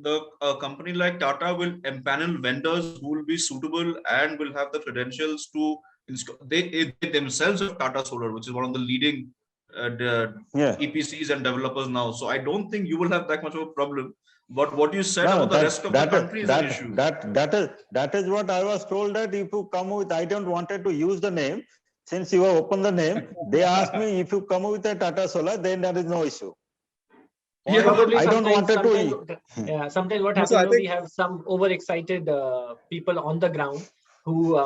C: the company like Tata will empanel vendors who will be suitable and will have the credentials to install. They themselves have Tata Solar, which is one of the leading EPCs and developers now. So I don't think you will have that much of a problem. But what you said about the rest of the country is an issue.
D: That is what I was told, that if you come with, I don't wanted to use the name. Since you have opened the name, they asked me if you come with a Tata Solar, then there is no issue.
A: Yeah, probably
D: I don't wanted
A: to. Yeah, sometimes what happens, we have some overexcited people on the ground who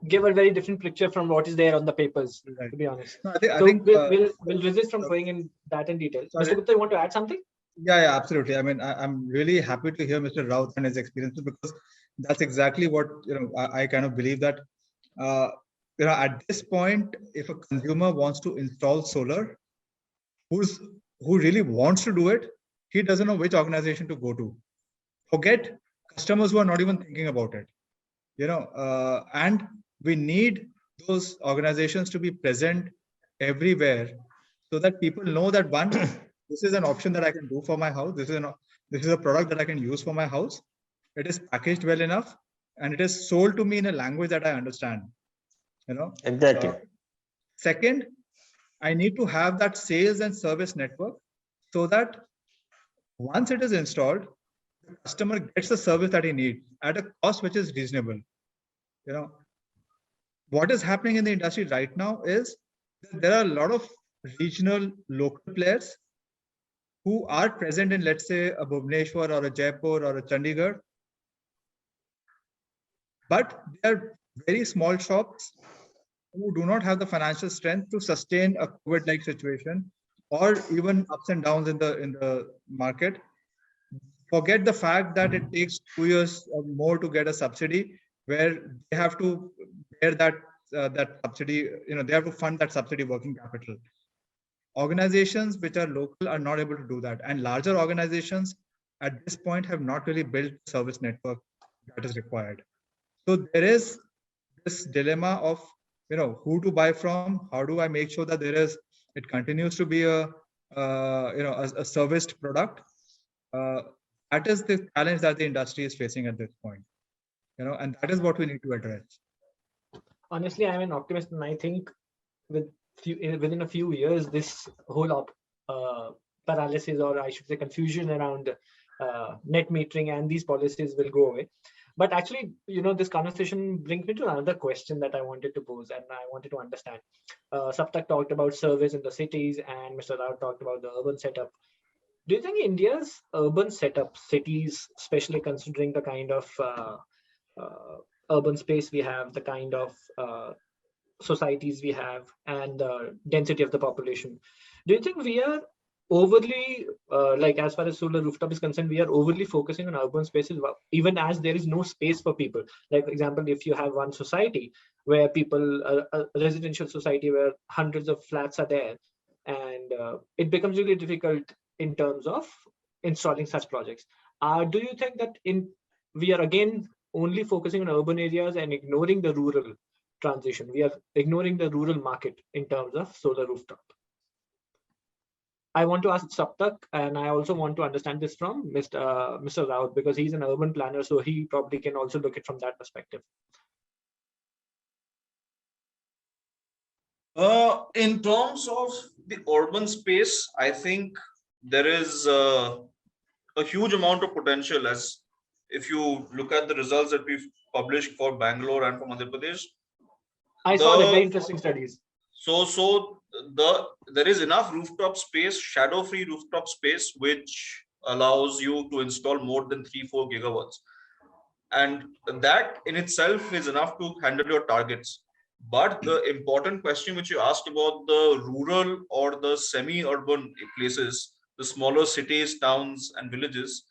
A: give a very different picture from what is there on the papers, to be honest.
B: No,
A: I think we'll resist from going in that in detail. Mr. Gupta, you want to add something?
B: Yeah, absolutely. I mean, I'm really happy to hear Mr. Raut and his experiences, because that's exactly what, I kind of believe that, at this point, if a consumer wants to install solar, who really wants to do it, he doesn't know which organization to go to. Forget customers who are not even thinking about it, and we need those organizations to be present everywhere so that people know that this is an option that I can do for my house. This is a product that I can use for my house. It is packaged well enough and it is sold to me in a language that I understand.
D: Exactly.
B: Second, I need to have that sales and service network so that once it is installed, the customer gets the service that he needs at a cost which is reasonable. What is happening in the industry right now is that there are a lot of regional local players who are present in, let's say, a Bhubaneswar or a Jaipur or a Chandigarh, but they are very small shops who do not have the financial strength to sustain a COVID-like situation or even ups and downs in the market. Forget the fact that it takes 2 years or more to get a subsidy, where they have to bear that subsidy. They have to fund that subsidy working capital. Organizations which are local are not able to do that, and larger organizations at this point have not really built the service network that is required. So there is this dilemma of who to buy from. How do I make sure that it continues to be a serviced product? That is the challenge that the industry is facing at this point, and that is what we need to address.
A: Honestly, I'm an optimist, and I think within a few years, this whole paralysis, or I should say confusion around net metering and these policies will go away. But actually, this conversation brings me to another question that I wanted to pose, and I wanted to understand. Saptak talked about service in the cities, and Mr. Rao talked about the urban setup. Do you think India's urban setup, cities, especially considering the kind of urban space we have, the kind of societies we have, and the density of the population, do you think we are overly, as far as solar rooftop is concerned, we are overly focusing on urban spaces, even as there is no space for people? Like, for example, if you have one society where a residential society where hundreds of flats are there, and it becomes really difficult in terms of installing such projects. Do you think that we are again only focusing on urban areas and ignoring the rural transition? We are ignoring the rural market in terms of solar rooftop. I want to ask Saptak, and I also want to understand this from Mr. Raut, because he's an urban planner, so he probably can also look at it from that perspective.
C: In terms of the urban space, I think there is a huge amount of potential. As if you look at the results that we've published for Bangalore and for Madhya Pradesh,
A: I saw that, very interesting studies.
C: So there is enough rooftop space, shadow-free rooftop space, which allows you to install more than 3-4 gigawatts, and that in itself is enough to handle your targets. But the important question which you asked about the rural or the semi-urban places, the smaller cities, towns, and villages,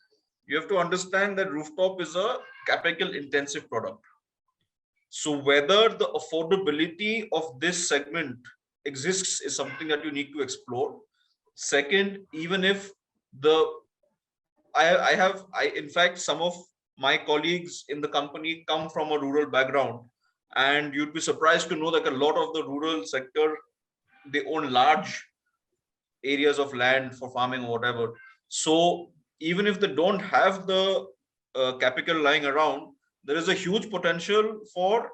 C: you have to understand that rooftop is a capital-intensive product. So whether the affordability of this segment exists is something that you need to explore. Second, even if in fact, some of my colleagues in the company come from a rural background, and you'd be surprised to know that a lot of the rural sector, they own large areas of land for farming or whatever. So even if they don't have the capital lying around, there is a huge potential for,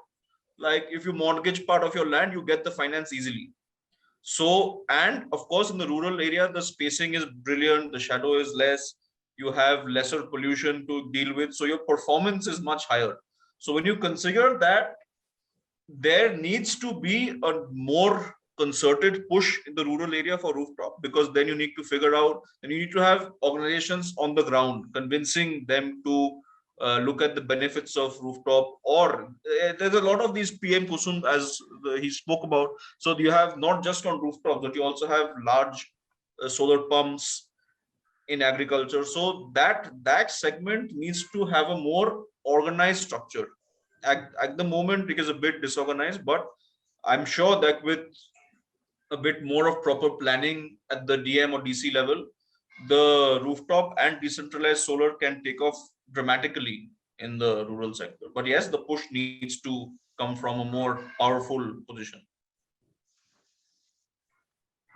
C: like, if you mortgage part of your land, you get the finance easily. So, and of course, in the rural area, the spacing is brilliant, the shadow is less, you have lesser pollution to deal with, so your performance is much higher. So when you consider that, there needs to be a more concerted push in the rural area for rooftop, because then you need to figure out, and you need to have organizations on the ground convincing them to look at the benefits of rooftop. Or there's a lot of these PM Kusum, as he spoke about. So you have not just on rooftop, but you also have large solar pumps in agriculture. So that segment needs to have a more organized structure. At the moment, it is a bit disorganized, but I'm sure that with a bit more of proper planning at the DM or DC level, the rooftop and decentralized solar can take off dramatically in the rural sector. But yes, the push needs to come from a more powerful position.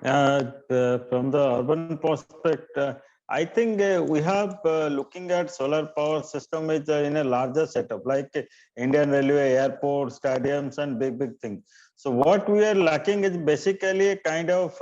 D: From the urban prospect, I think we have looking at solar power system is in a larger setup like Indian Railway, airport, stadiums, and big things. So what we are lacking is basically a kind of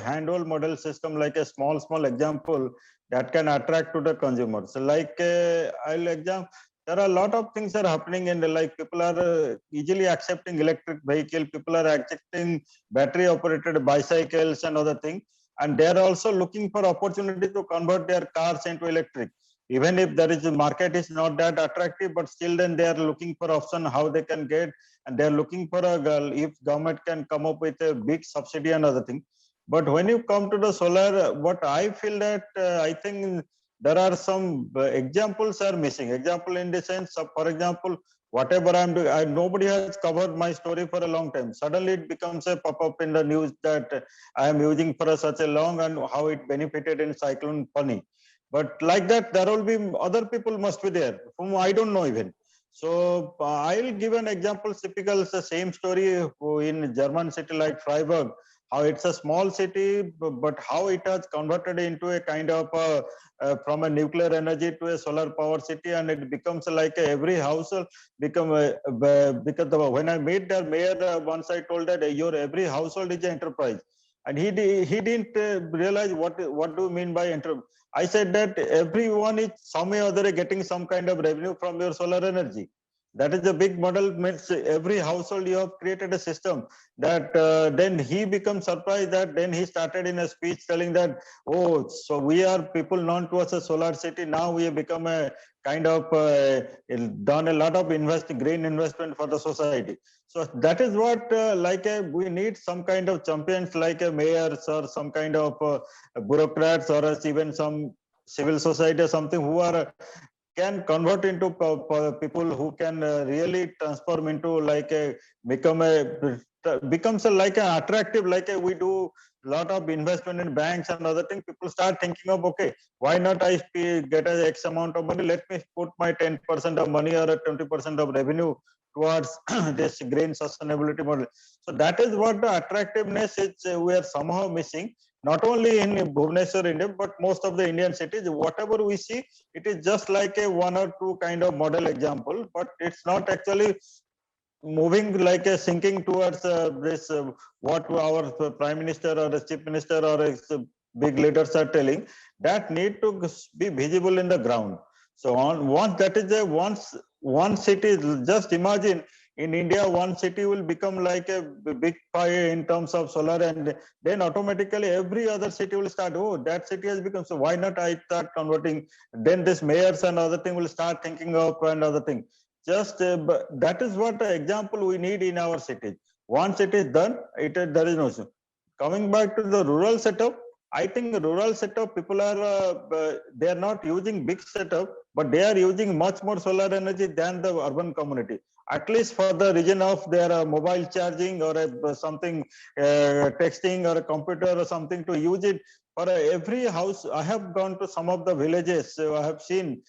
D: handhold model system, like a small example that can attract to the consumers. So like I'll example. There are a lot of things are happening in the, like people are easily accepting electric vehicle, people are accepting battery operated bicycles and other things, and they are also looking for opportunity to convert their cars into electric. Even if there is a market is not that attractive, but still then they are looking for option how they can get, and they are looking for a if government can come up with a big subsidy and other thing. But when you come to the solar, what I feel that I think there are some examples are missing. Example in the sense of, for example, whatever I'm doing, nobody has covered my story for a long time. Suddenly it becomes a pop-up in the news that I am using for such a long and how it benefited in Cyclone Pani. But like that, there will be other people must be there whom I don't know even. So I'll give an example, typical, the same story in German city like Freiburg, how it's a small city, but how it has converted into a kind of from a nuclear energy to a solar power city, and it becomes like every household become because when I met the mayor once, I told that your every household is an enterprise, and he didn't realize what do you mean by enterprise. I said that everyone is some way or other getting some kind of revenue from your solar energy. That is a big model, means every household you have created a system that then he becomes surprised that then he started in a speech telling that, oh, so we are people known to us a solar city. Now we have become a kind of done a lot of green investment for the society. So that is what we need some kind of champions like a mayors or some kind of bureaucrats or else even some civil society or something who are can convert into people who can really transform into like a becomes a, like an attractive, like a, we do a lot of investment in banks and other things. People start thinking of, okay, why not I get a X amount of money, let me put my 10% of money or a 20% of revenue towards this green sustainability model. So that is what the attractiveness is we are somehow missing, not only in Bhubaneswar, India, but most of the Indian cities. Whatever we see, it is just like a one or two kind of model example, but it's not actually moving like a sinking towards this what our prime minister or the chief minister or big leaders are telling, that need to be visible in the ground. So on once that is a once one city, just imagine in India one city will become like a big pie in terms of solar, and then automatically every other city will start, oh, that city has become, so why not I start converting. Then this mayors and other thing will start thinking of and other thing. Just that is what example we need in our cities. Once it is done, there is no issue. Coming back to the rural setup, I think rural setup people are they are not using big setup, but they are using much more solar energy than the urban community. At least for the region of their mobile charging or something texting or a computer or something to use it for every house. I have gone to some of the villages. So I have seen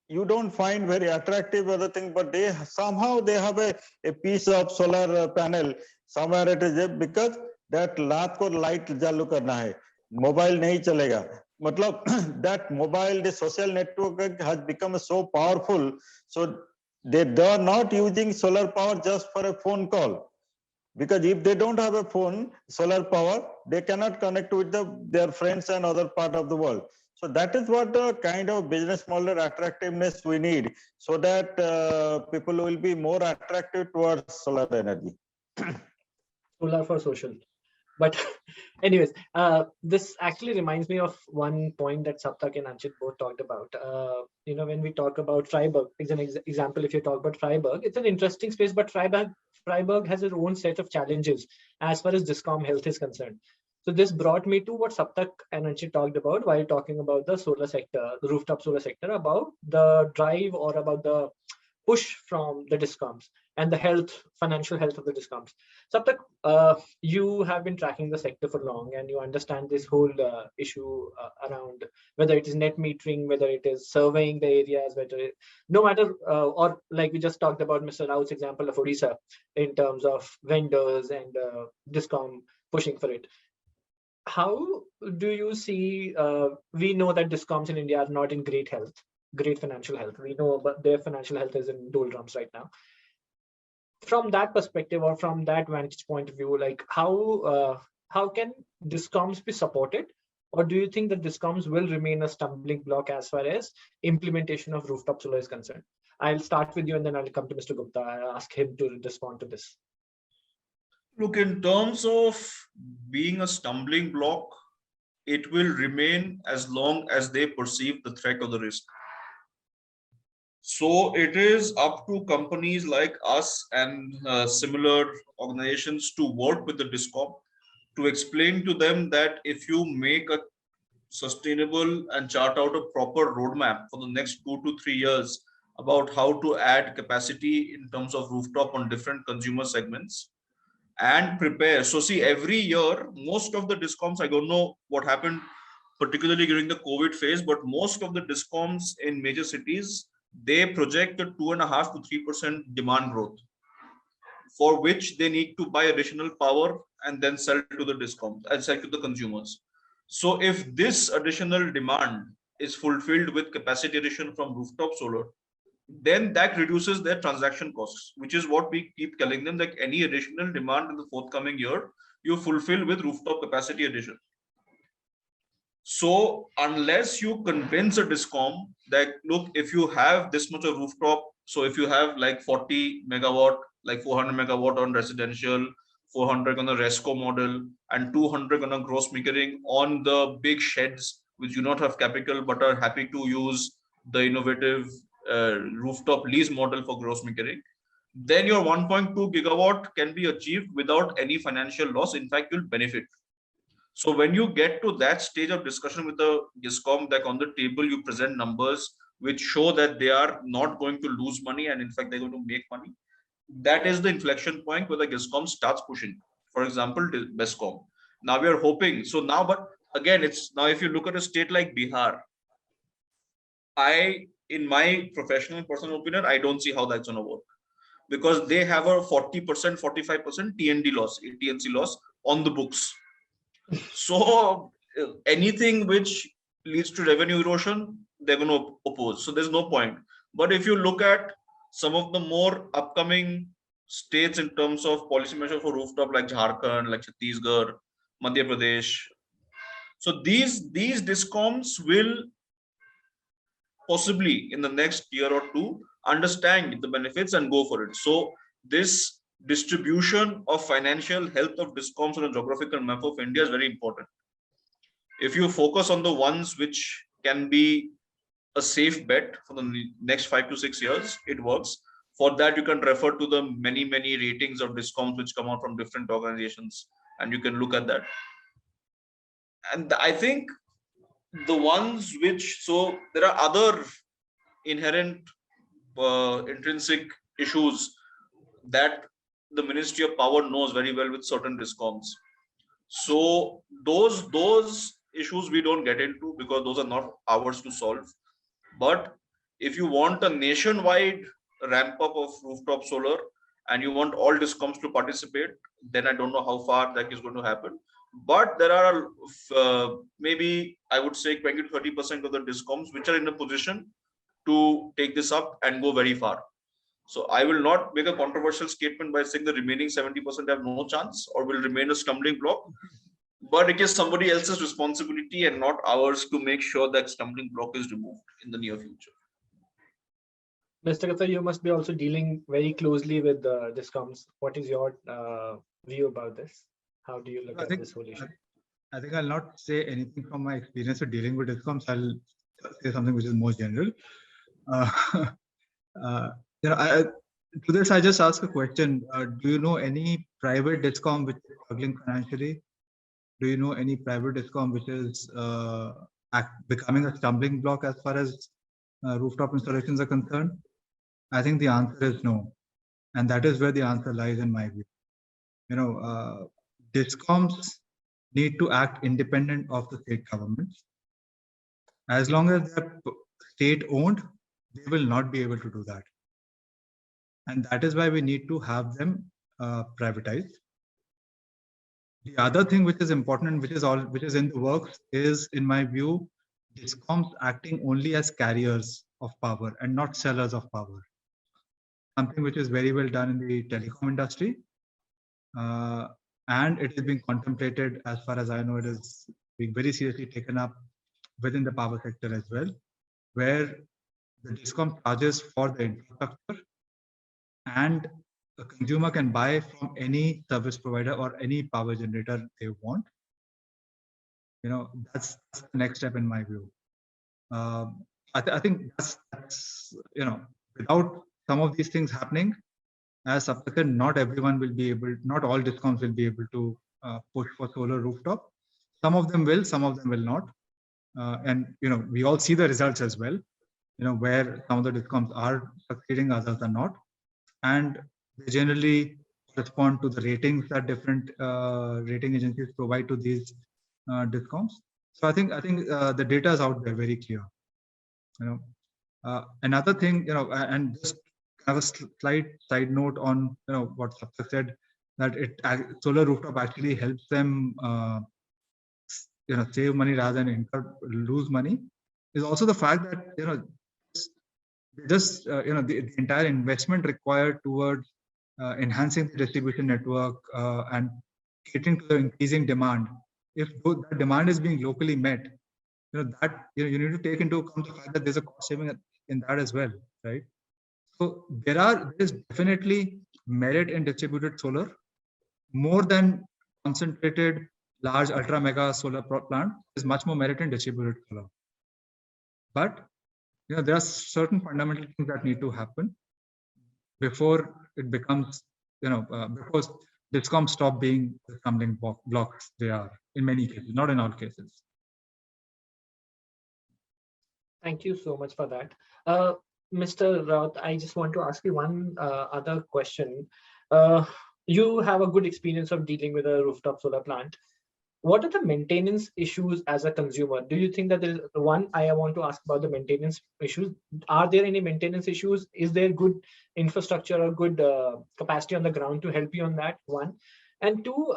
D: you don't find very attractive other thing, but they somehow they have a piece of solar panel somewhere it is there, because that रात को light चालू करना है, mobile नहीं चलेगा. मतलब that mobile, the social network has become so powerful, so they are not using solar power just for a phone call, because if they don't have a phone solar power, they cannot connect with their friends and other part of the world. So that is what the kind of business model attractiveness we need, so that people will be more attractive towards solar energy.
A: Solar for social. But anyways, this actually reminds me of one point that Saptak and Anchit both talked about. When we talk about Freiburg, it's an example. If you talk about Freiburg, it's an interesting space, but Freiburg has its own set of challenges as far as Discom health is concerned. So this brought me to what Saptak and Anchit talked about while talking about the solar sector, the rooftop solar sector, about the drive or about the push from the Discoms and the financial health of the Discoms. Saptak, you have been tracking the sector for long, and you understand this whole issue around whether it is net metering, whether it is surveying the areas, no matter, or like we just talked about Mr. Raut's example of Odisha in terms of vendors and Discom pushing for it. how do you see, we know that discoms in India are not in great financial health. We know but their financial health is in doldrums right now. From that perspective or from that vantage point of view, like how can discoms be supported? Or do you think that discoms will remain a stumbling block as far as implementation of rooftop solar is concerned? I'll start with you and then I'll come to Mr. Gupta. I'll ask him to respond to this.
C: Look, in terms of being a stumbling block, it will remain as long as they perceive the threat or the risk. So it is up to companies like us and similar organizations to work with the discom to explain to them that if you make a sustainable and chart out a proper roadmap for the next 2 to 3 years about how to add capacity in terms of rooftop on different consumer segments and prepare. So see, every year, most of the discoms, I don't know what happened, particularly during the COVID phase, but most of the discoms in major cities, they project a 2.5 to 3% demand growth, for which they need to buy additional power and then sell to the discoms and sell to the consumers. So if this additional demand is fulfilled with capacity addition from rooftop solar, then that reduces their transaction costs, which is what we keep telling them, like any additional demand in the forthcoming year, you fulfill with rooftop capacity addition. So unless you convince a discom that, look, if you have this much of rooftop, so if you have like 40 megawatt, like 400 megawatt on residential, 400 on the resco model, and 200 on a gross metering on the big sheds which do not have capital but are happy to use the innovative rooftop lease model for gross metering, then your 1.2 gigawatt can be achieved without any financial loss. In fact, you'll benefit. So when you get to that stage of discussion with the discom, that on the table you present numbers which show that they are not going to lose money and in fact they're going to make money, that is the inflection point where the discom starts pushing. For example, Bescom. Now we are hoping. So now, but again, it's now if you look at a state like Bihar, in my professional personal opinion, I don't see how that's going to work, because they have a 40%, 45% TND loss, TNC loss on the books. So anything which leads to revenue erosion, they're going to oppose. So there's no point. But if you look at some of the more upcoming states in terms of policy measures for rooftop, like Jharkhand, like Chhattisgarh, Madhya Pradesh, so these discoms will possibly in the next year or two understand the benefits and go for it. So this distribution of financial health of discoms on a geographical map of India is very important. If you focus on the ones which can be a safe bet for the next 5 to 6 years, it works. For that, you can refer to the many ratings of discoms which come out from different organizations, and you can look at that. And I think the ones which, so there are other inherent intrinsic issues that the Ministry of Power knows very well with certain discoms. So those issues we don't get into because those are not ours to solve. But if you want a nationwide ramp up of rooftop solar and you want all discoms to participate, then I don't know how far that is going to happen. But there are maybe I would say 20 to 30% of the discoms which are in a position to take this up and go very far. So I will not make a controversial statement by saying the remaining 70% have no chance or will remain a stumbling block. But it is somebody else's responsibility and not ours to make sure that stumbling block is removed in the near future.
A: Mr. Gupta, you must be also dealing very closely with the discoms. What is your view about this? How do you look at this whole issue?
B: I think I'll not say anything from my experience of dealing with discoms. I'll say something which is more general. To this, I just ask a question. Do you know any private discom which is struggling financially? Do you know any private discom which is becoming a stumbling block as far as rooftop installations are concerned? I think the answer is no. And that is where the answer lies in my view. Discoms need to act independent of the state governments. As long as they're state owned, they will not be able to do that. And that is why we need to have them privatized. The other thing which is important, which is in the works, is in my view, DISCOMs acting only as carriers of power and not sellers of power. Something which is very well done in the telecom industry, and it is being contemplated, as far as I know, it is being very seriously taken up within the power sector as well, where the DISCOM charges for the infrastructure, and a consumer can buy from any service provider or any power generator they want. That's the next step in my view. I think that's without some of these things happening, as subsequent, not everyone will be able, not all DISCOMs will be able to push for solar rooftop. Some of them will, some of them will not. And we all see the results as well, where some of the DISCOMs are succeeding, others are not. And they generally respond to the ratings that different rating agencies provide to these DISCOMs. So I think the data is out there very clear. Another thing, and just have a slight side note on what Saptak said, that solar rooftop actually helps them save money rather than lose money, is also the fact that the entire investment required towards enhancing the distribution network and catering to the increasing demand. If that demand is being locally met, that you need to take into account the fact that there's a cost saving in that as well, right? So there is definitely merit in distributed solar, more than concentrated large ultra mega solar plant. There's much more merit in distributed solar. But there are certain fundamental things that need to happen before it becomes, because DISCOMs stop being the stumbling blocks they are in many cases, not in all cases.
A: Thank you so much for that. Mr. Raut, I just want to ask you one other question. You have a good experience of dealing with a rooftop solar plant. What are the maintenance issues as a consumer? Do you think that there is one? I want to ask about the maintenance issues. Are there any maintenance issues? Is there good infrastructure or good capacity on the ground to help you on that? One. And two,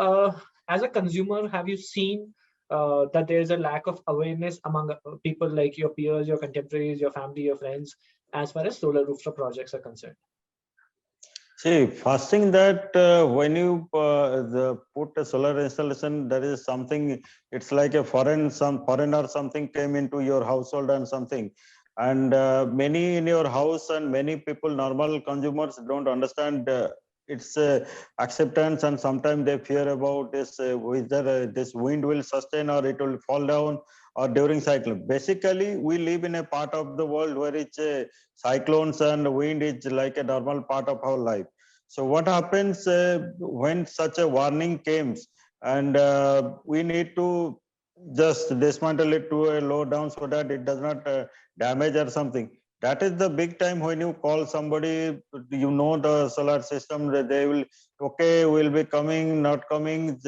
A: as a consumer, have you seen that there is a lack of awareness among people like your peers, your contemporaries, your family, your friends, as far as solar rooftop projects are concerned?
D: See, first thing that when you put a solar installation, there is something, it's like a foreigner something came into your household and something. And many in your house and many people, normal consumers, don't understand its acceptance, and sometimes they fear about this, whether this wind will sustain or it will fall down, or during cyclone. Basically, we live in a part of the world where it's cyclones and wind is like a normal part of our life. So what happens when such a warning comes, and we need to just dismantle it to a low down so that it does not damage or something. That is the big time when you call somebody, the solar system, they will, okay, will be coming, not coming.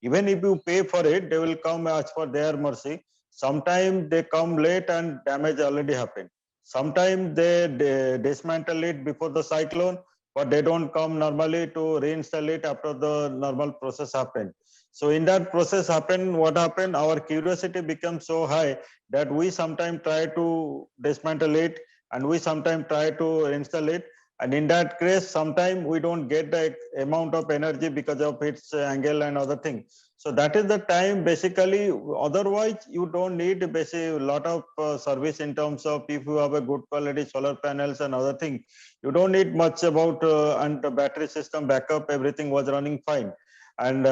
D: Even if you pay for it, they will come as for their mercy. Sometimes they come late and damage already happened. Sometimes they dismantle it before the cyclone, but they don't come normally to reinstall it after the normal process happened. So in that process what happened, our curiosity becomes so high that we sometimes try to dismantle it, and we sometimes try to install it. And in that case, sometimes we don't get the amount of energy because of its angle and other things. So that is the time basically. Otherwise, you don't need basically a lot of service in terms of if you have a good quality solar panels and other things. You don't need much about and the battery system backup. Everything was running fine. And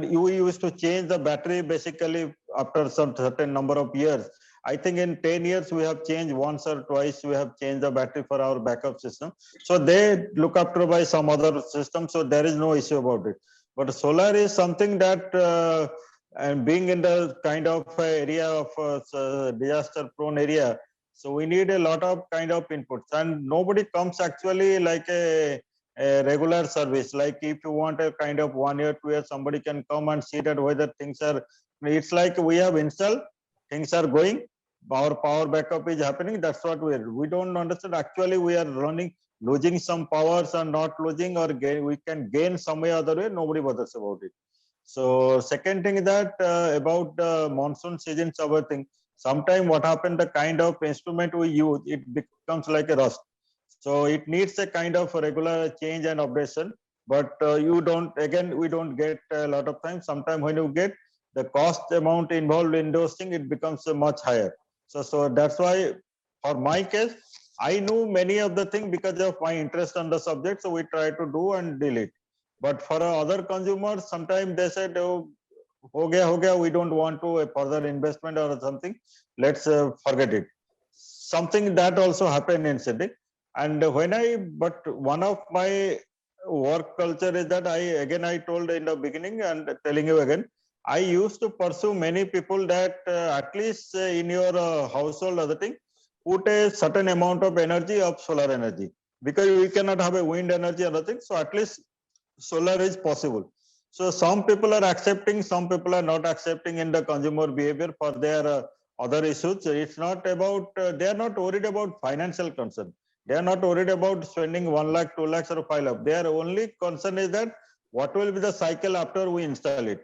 D: you used to change the battery basically after some certain number of years. I think in 10 years, we have changed once or twice, we have changed the battery for our backup system. So they look after by some other system. So there is no issue about it. But solar is something that, and being in the kind of area of disaster prone area, so we need a lot of kind of inputs, and nobody comes actually like a regular service. Like if you want a kind of 1 year, 2 years, somebody can come and see that whether things are, it's like we have installed, things are going, our power backup is happening. That's what we don't understand. Actually, we are running losing some powers or not losing, or we can gain some way or other way, nobody bothers about it. So second thing is that about the monsoon season shower thing, sometime what happened, the kind of instrument we use, it becomes like a rust. So it needs a kind of a regular change and updation. But you don't, again, we don't get a lot of time. Sometime when you get the cost amount involved in those things, it becomes much higher. So that's why for my case, I knew many of the things because of my interest on the subject. So we try to do and deal it. But for other consumers, sometimes they said, oh, ho gaya, we don't want to further investment or something. Let's forget it. Something that also happened in Sydney. And but one of my work culture is that I told in the beginning and telling you again, I used to pursue many people that at least in your household, other thing, put a certain amount of energy of solar energy, because we cannot have a wind energy or nothing. So at least solar is possible. So some people are accepting, some people are not accepting in the consumer behavior for their other issues. It's not about, they are not worried about financial concern. They are not worried about spending 1 lakh, 2 lakhs or 5 lakh. Their only concern is that what will be the cycle after we install it.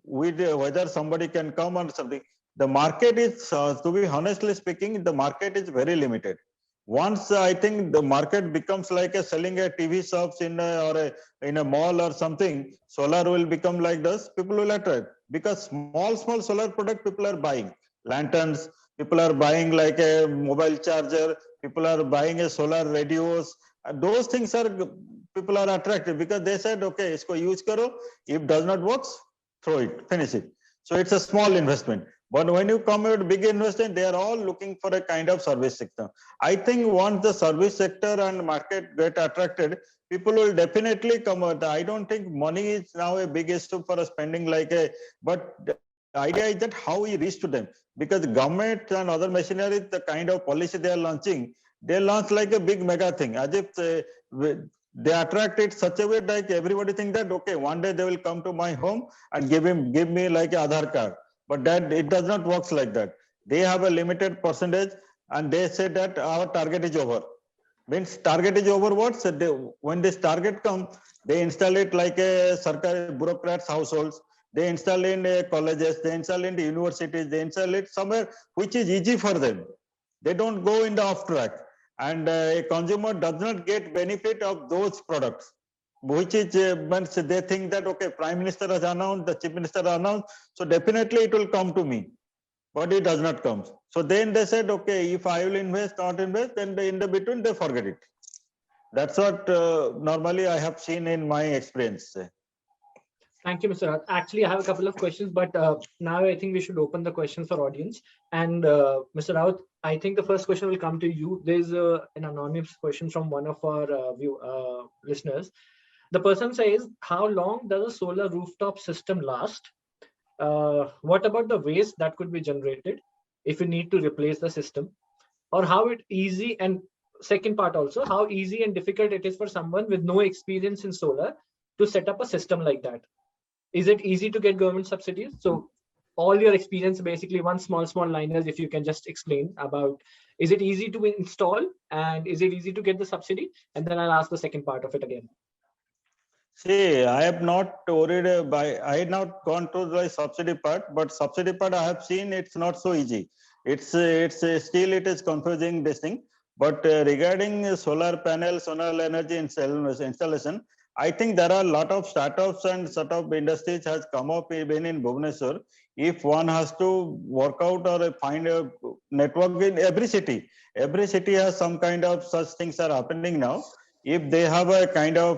D: Whether somebody can come or something. The market is, to be honestly speaking, the market is very limited. Once I think the market becomes like selling a TV shops in in a mall or something, solar will become like this. People will attract, because small solar product people are buying. Lanterns, people are buying like a mobile charger, people are buying a solar radios. Those things are, people are attracted because they said, okay, isko use karo. If does not works, throw it, finish it. So it's a small investment. But when you come with big investment, they are all looking for a kind of service sector. I think once the service sector and market get attracted, people will definitely come out. I don't think money is now a big issue for spending like a, but the idea is that how we reach to them. Because government and other machinery, the kind of policy they are launching, they launch like a big mega thing, as if they attract it such a way like everybody think that, okay, one day they will come to my home and give me like a Aadhaar card. But that it does not work like that. They have a limited percentage and they say that our target is over. Means target is over what? So when this target comes, they install it like a Sarkar bureaucrats households. They install in colleges, they install in the universities, they install it somewhere which is easy for them. They don't go in the off track. And a consumer does not get benefit of those products, which is once they think that, okay, Prime Minister has announced, the Chief Minister has announced, so definitely it will come to me, but it does not come. So then they said, okay, if I will invest, not invest, then in the between they forget it. That's what normally I have seen in my experience.
A: Thank you, Mr. Raut. Actually, I have a couple of questions, but now I think we should open the questions for audience. And Mr. Raut, I think the first question will come to you. There's an anonymous question from one of our listeners. The person says, how long does a solar rooftop system last? What about the waste that could be generated if you need to replace the system? Or how it easy, and second part also, how easy and difficult it is for someone with no experience in solar to set up a system like that? Is it easy to get government subsidies? So all your experience, basically one small liners, if you can just explain about, is it easy to install and is it easy to get the subsidy? And then I'll ask the second part of it again.
D: See, I have not worried I have not gone to the subsidy part, but subsidy part I have seen it's not so easy. It's still it is confusing this thing. But regarding solar panel, solar energy installation, I think there are a lot of startups and sort of industries has come up even in Bhubaneswar. If one has to work out or find a network in every city has some kind of such things are happening now. If they have a kind of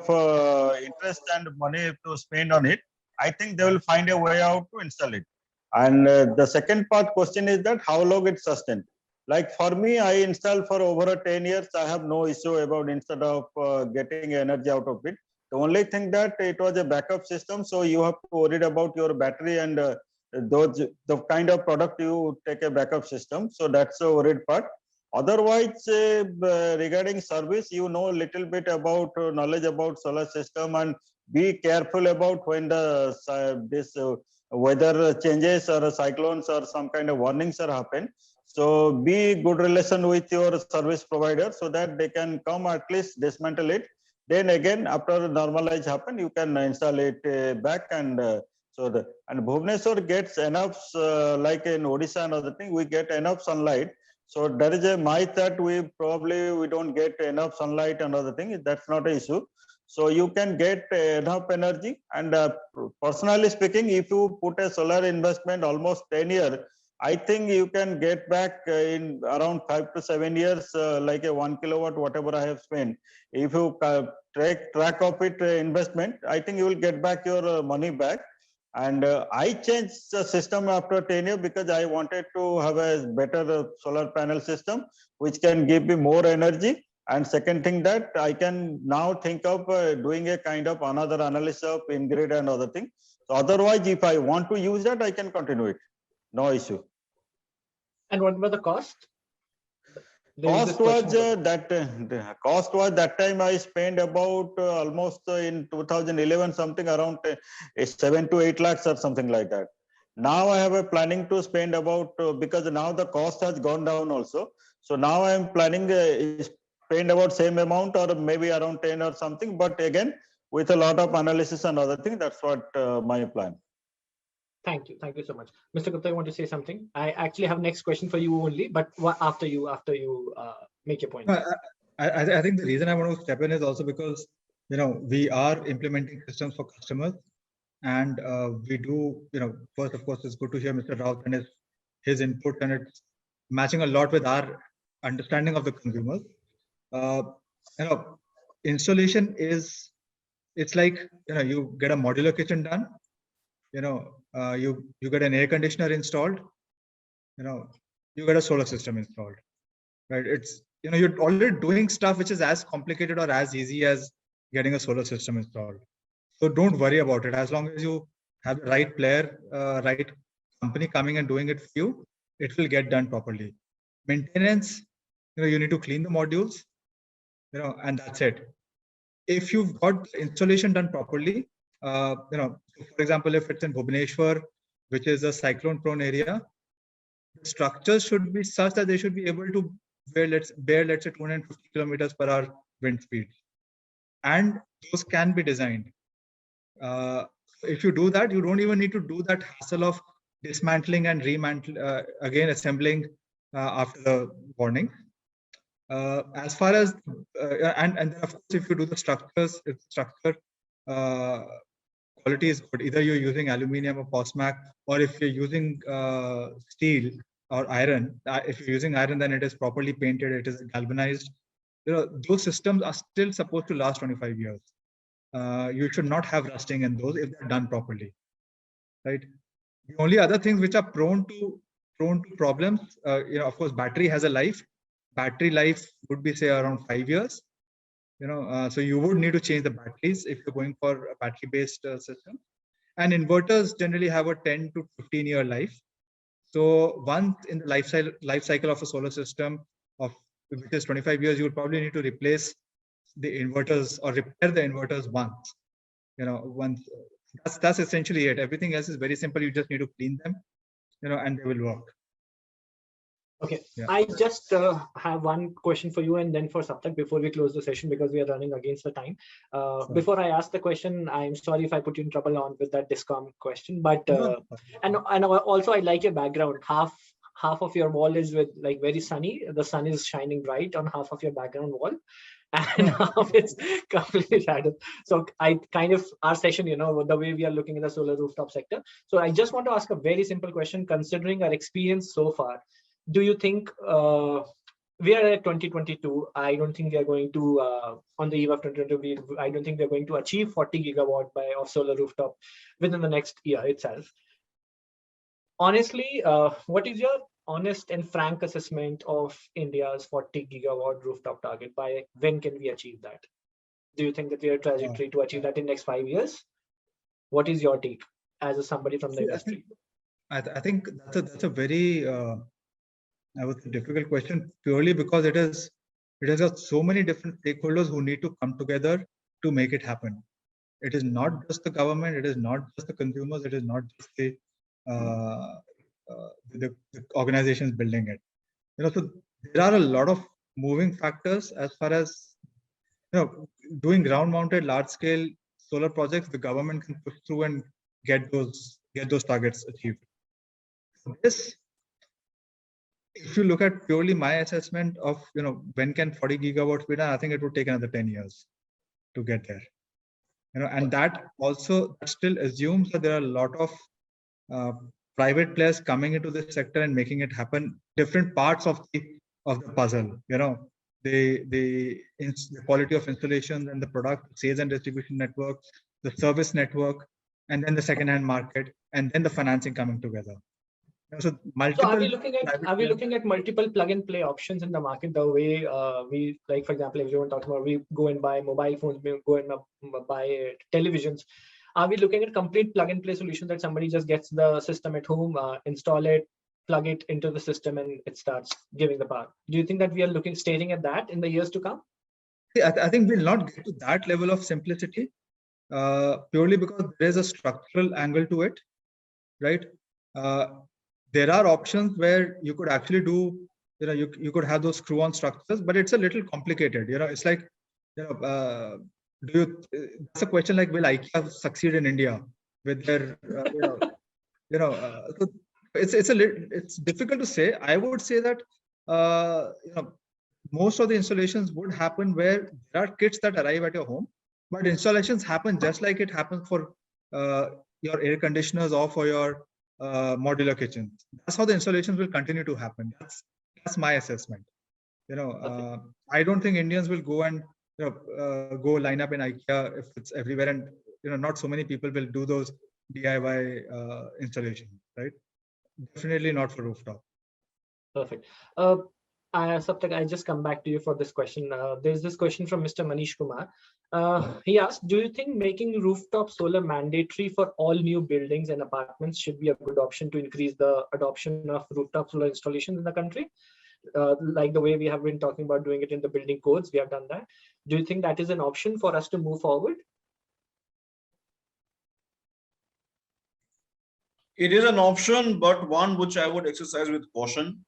D: interest and money to spend on it, I think they will find a way out to install it. And the second part question is that how long it sustained. Like for me, I installed for over 10 years. I have no issue about instead of getting energy out of it. The only thing that it was a backup system, so you have to worry about your battery and the kind of product you take a backup system. So that's a worried part. Otherwise, regarding service, you know a little bit about knowledge about solar system, and be careful about when the this weather changes or cyclones or some kind of warnings are happen. So be good relation with your service provider so that they can come at least dismantle it. Then again, after normalize happen, you can install it back and and Bhubaneswar gets enough, like in Odisha and other thing, we get enough sunlight. So there is a myth that we don't get enough sunlight and other thing. That's not an issue. So you can get enough energy. And personally speaking, if you put a solar investment almost 10 years, I think you can get back in around 5 to 7 years, like a 1 kilowatt, whatever I have spent. If you take track of it investment, I think you will get back your money back. And I changed the system after 10 years because I wanted to have a better solar panel system, which can give me more energy. And second thing that I can now think of doing a kind of another analysis of in-grid and other thing. So otherwise, if I want to use that, I can continue it. No issue.
A: And what about the cost?
D: Cost was that time I spent about almost in 2011 something around 7 to 8 lakhs or something like that. Now I have a planning to spend about because now the cost has gone down also. So now I am planning spend about same amount or maybe around 10 or something. But again, with a lot of analysis and other thing, that's what my plan.
A: Thank you so much, Mr. Gupta. You want to say something? I actually have next question for you only, but after you make your point.
B: I think the reason I want to step in is also because we are implementing systems for customers, and we do first, of course, it's good to hear Mr. Raut and his input, and it's matching a lot with our understanding of the consumers. Installation it's like you get a modular kitchen done. You get an air conditioner installed, you get a solar system installed, right? It's you're already doing stuff which is as complicated or as easy as getting a solar system installed. So don't worry about it. As long as you have the right player, right company coming and doing it for you, it will get done properly. Maintenance, you need to clean the modules, and that's it. If you've got the installation done properly, for example, if it's in Bhubaneswar, which is a cyclone-prone area, the structures should be such that they should be able to bear, let's say, 250 kilometers per hour wind speed, and those can be designed. If you do that, you don't even need to do that hassle of dismantling and again assembling after the warning. As far as and then of course, if you do the structures, if structure quality is good, either you're using aluminium or Posmac, or if you're using steel or iron. If you're using iron, then it is properly painted, it is galvanized. Those systems are still supposed to last 25 years. You should not have rusting in those if they're done properly, right? The only other things which are prone to problems, of course, battery has a life. Battery life would be say around 5 years. So you would need to change the batteries if you're going for a battery-based system. And inverters generally have a 10 to 15-year life. So once in the life cycle of a solar system of which is 25 years, you would probably need to replace the inverters or repair the inverters once. Once. That's essentially it. Everything else is very simple. You just need to clean them, and they will work.
A: Okay, yeah. I just have one question for you and then for Saptak before we close the session, because we are running against the time. Before I ask the question, I'm sorry if I put you in trouble on with that DISCOM question, but and also I like your background. Half of your wall is with like very sunny. The sun is shining bright on half of your background wall, and half it's completely shadowed. So I kind of our session, the way we are looking at the solar rooftop sector. So I just want to ask a very simple question, considering our experience so far. Do you think we are at 2022? I don't think we are going to on the eve of 2022. I don't think we are going to achieve 40 gigawatt of solar rooftop within the next year itself. Honestly, what is your honest and frank assessment of India's 40 gigawatt rooftop target? By when can we achieve that? Do you think that we are trajectory to achieve that in next 5 years? What is your take as somebody from the industry?
B: I think that's a very difficult question, purely because it has got so many different stakeholders who need to come together to make it happen. It is not just the government, it is not just the consumers, it is not just the organizations building it. So there are a lot of moving factors as far as, doing ground mounted large scale solar projects. The government can push through and get those targets achieved. This, if you look at purely my assessment of, when can 40 gigawatts be done, I think it would take another 10 years to get there. And that also still assumes that there are a lot of private players coming into this sector and making it happen. Different parts of the puzzle, the quality of installations and the product, sales and distribution network, the service network, and then the second-hand market, and then the financing coming together. So multiple.
A: So are we looking at multiple plug and play options in the market, the way we, like, for example, everyone talks about, we go and buy mobile phones, we go and buy televisions. Are we looking at complete plug and play solution that somebody just gets the system at home, install it, plug it into the system, and it starts giving the power? Do you think that we are staring at that in the years to come?
B: I think we'll not get to that level of simplicity, purely because there is a structural angle to it, right? There are options where you could actually do, you could have those screw-on structures, but it's a little complicated. It's like, that's a question like, will IKEA succeed in India with their, so it's difficult to say. I would say that, most of the installations would happen where there are kits that arrive at your home, but installations happen just like it happens for your air conditioners or for your modular kitchen. That's how the installations will continue to happen. That's my assessment. I don't think Indians will go and go line up in IKEA if it's everywhere, and not so many people will do those DIY installations, right? Definitely not for rooftop.
A: Perfect. Saptak, I just come back to you for this question. There's this question from Mr. Manish Kumar. He asked, do you think making rooftop solar mandatory for all new buildings and apartments should be a good option to increase the adoption of rooftop solar installations in the country? Like the way we have been talking about doing it in the building codes, we have done that. Do you think that is an option for us to move forward?
C: It is an option, but one which I would exercise with caution.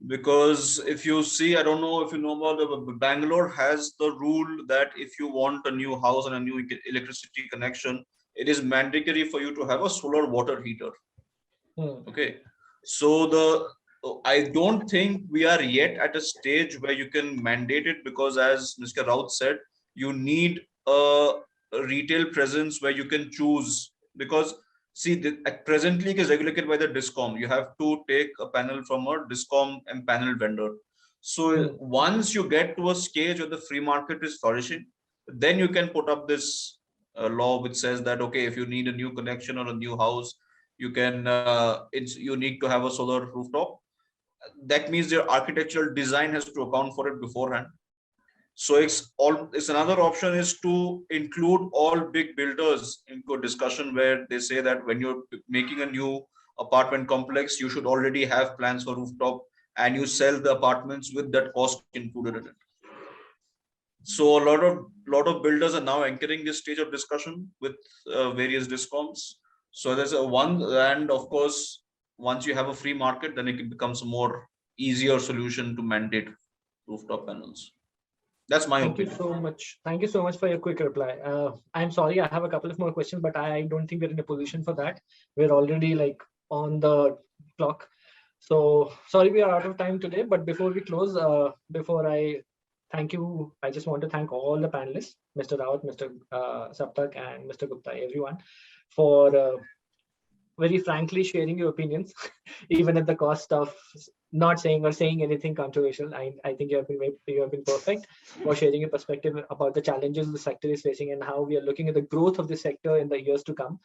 C: Because if you see, I don't know if you know about Bangalore has the rule that if you want a new house and a new electricity connection, it is mandatory for you to have a solar water heater. Okay. So I don't think we are yet at a stage where you can mandate it, because as Mr. Raut said, you need a retail presence where you can choose, because see, presently it is regulated by the DISCOM. You have to take a panel from a DISCOM and panel vendor. So once you get to a stage where the free market is flourishing, then you can put up this law which says that, okay, if you need a new connection or a new house, you can, you need to have a solar rooftop. That means your architectural design has to account for it beforehand. So it's another option is to include all big builders into a discussion where they say that when you're making a new apartment complex, you should already have plans for rooftop, and you sell the apartments with that cost included in it. So a lot of builders are now entering this stage of discussion with various DISCOMs. So there's one, and of course, once you have a free market, then it becomes a more easier solution to mandate rooftop panels. That's my opinion.
A: Thank you so much. Thank you so much for your quick reply. I'm sorry, I have a couple of more questions, but I don't think we're in a position for that. We're already like on the clock. So sorry, we are out of time today. But before we close, before I thank you, I just want to thank all the panelists, Mr. Raut, Mr. Saptak, and Mr. Gupta, everyone, for very frankly sharing your opinions, even at the cost of not saying or saying anything controversial. I think you have been perfect for sharing your perspective about the challenges the sector is facing and how we are looking at the growth of the sector in the years to come.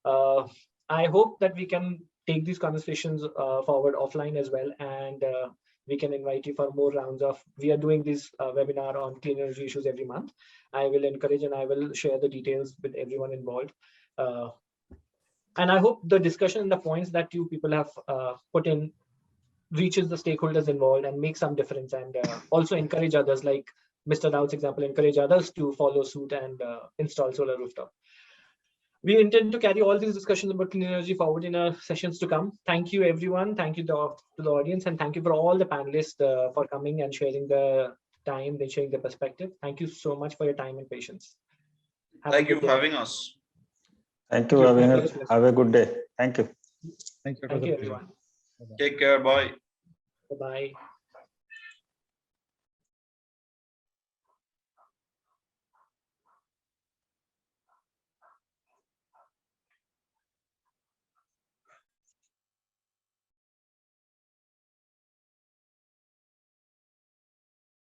A: I hope that we can take these conversations forward offline as well, and we can invite you for more rounds of. We are doing this webinar on clean energy issues every month. I will encourage and I will share the details with everyone involved. And I hope the discussion and the points that you people have put in reaches the stakeholders involved and make some difference, and also encourage others, like Mr. Raut's example, encourage others to follow suit and install solar rooftop. We intend to carry all these discussions about clean energy forward in our sessions to come. Thank you, everyone. Thank you to the audience, and thank you for all the panelists for coming and sharing the time, and sharing the perspective. Thank you so much for your time and patience.
C: Thank you for having us.
D: Thank you, Avinash. Have a good day. Thank you.
B: Thank you.
A: Thank you, everyone.
C: Take care. Bye.
A: Bye-bye.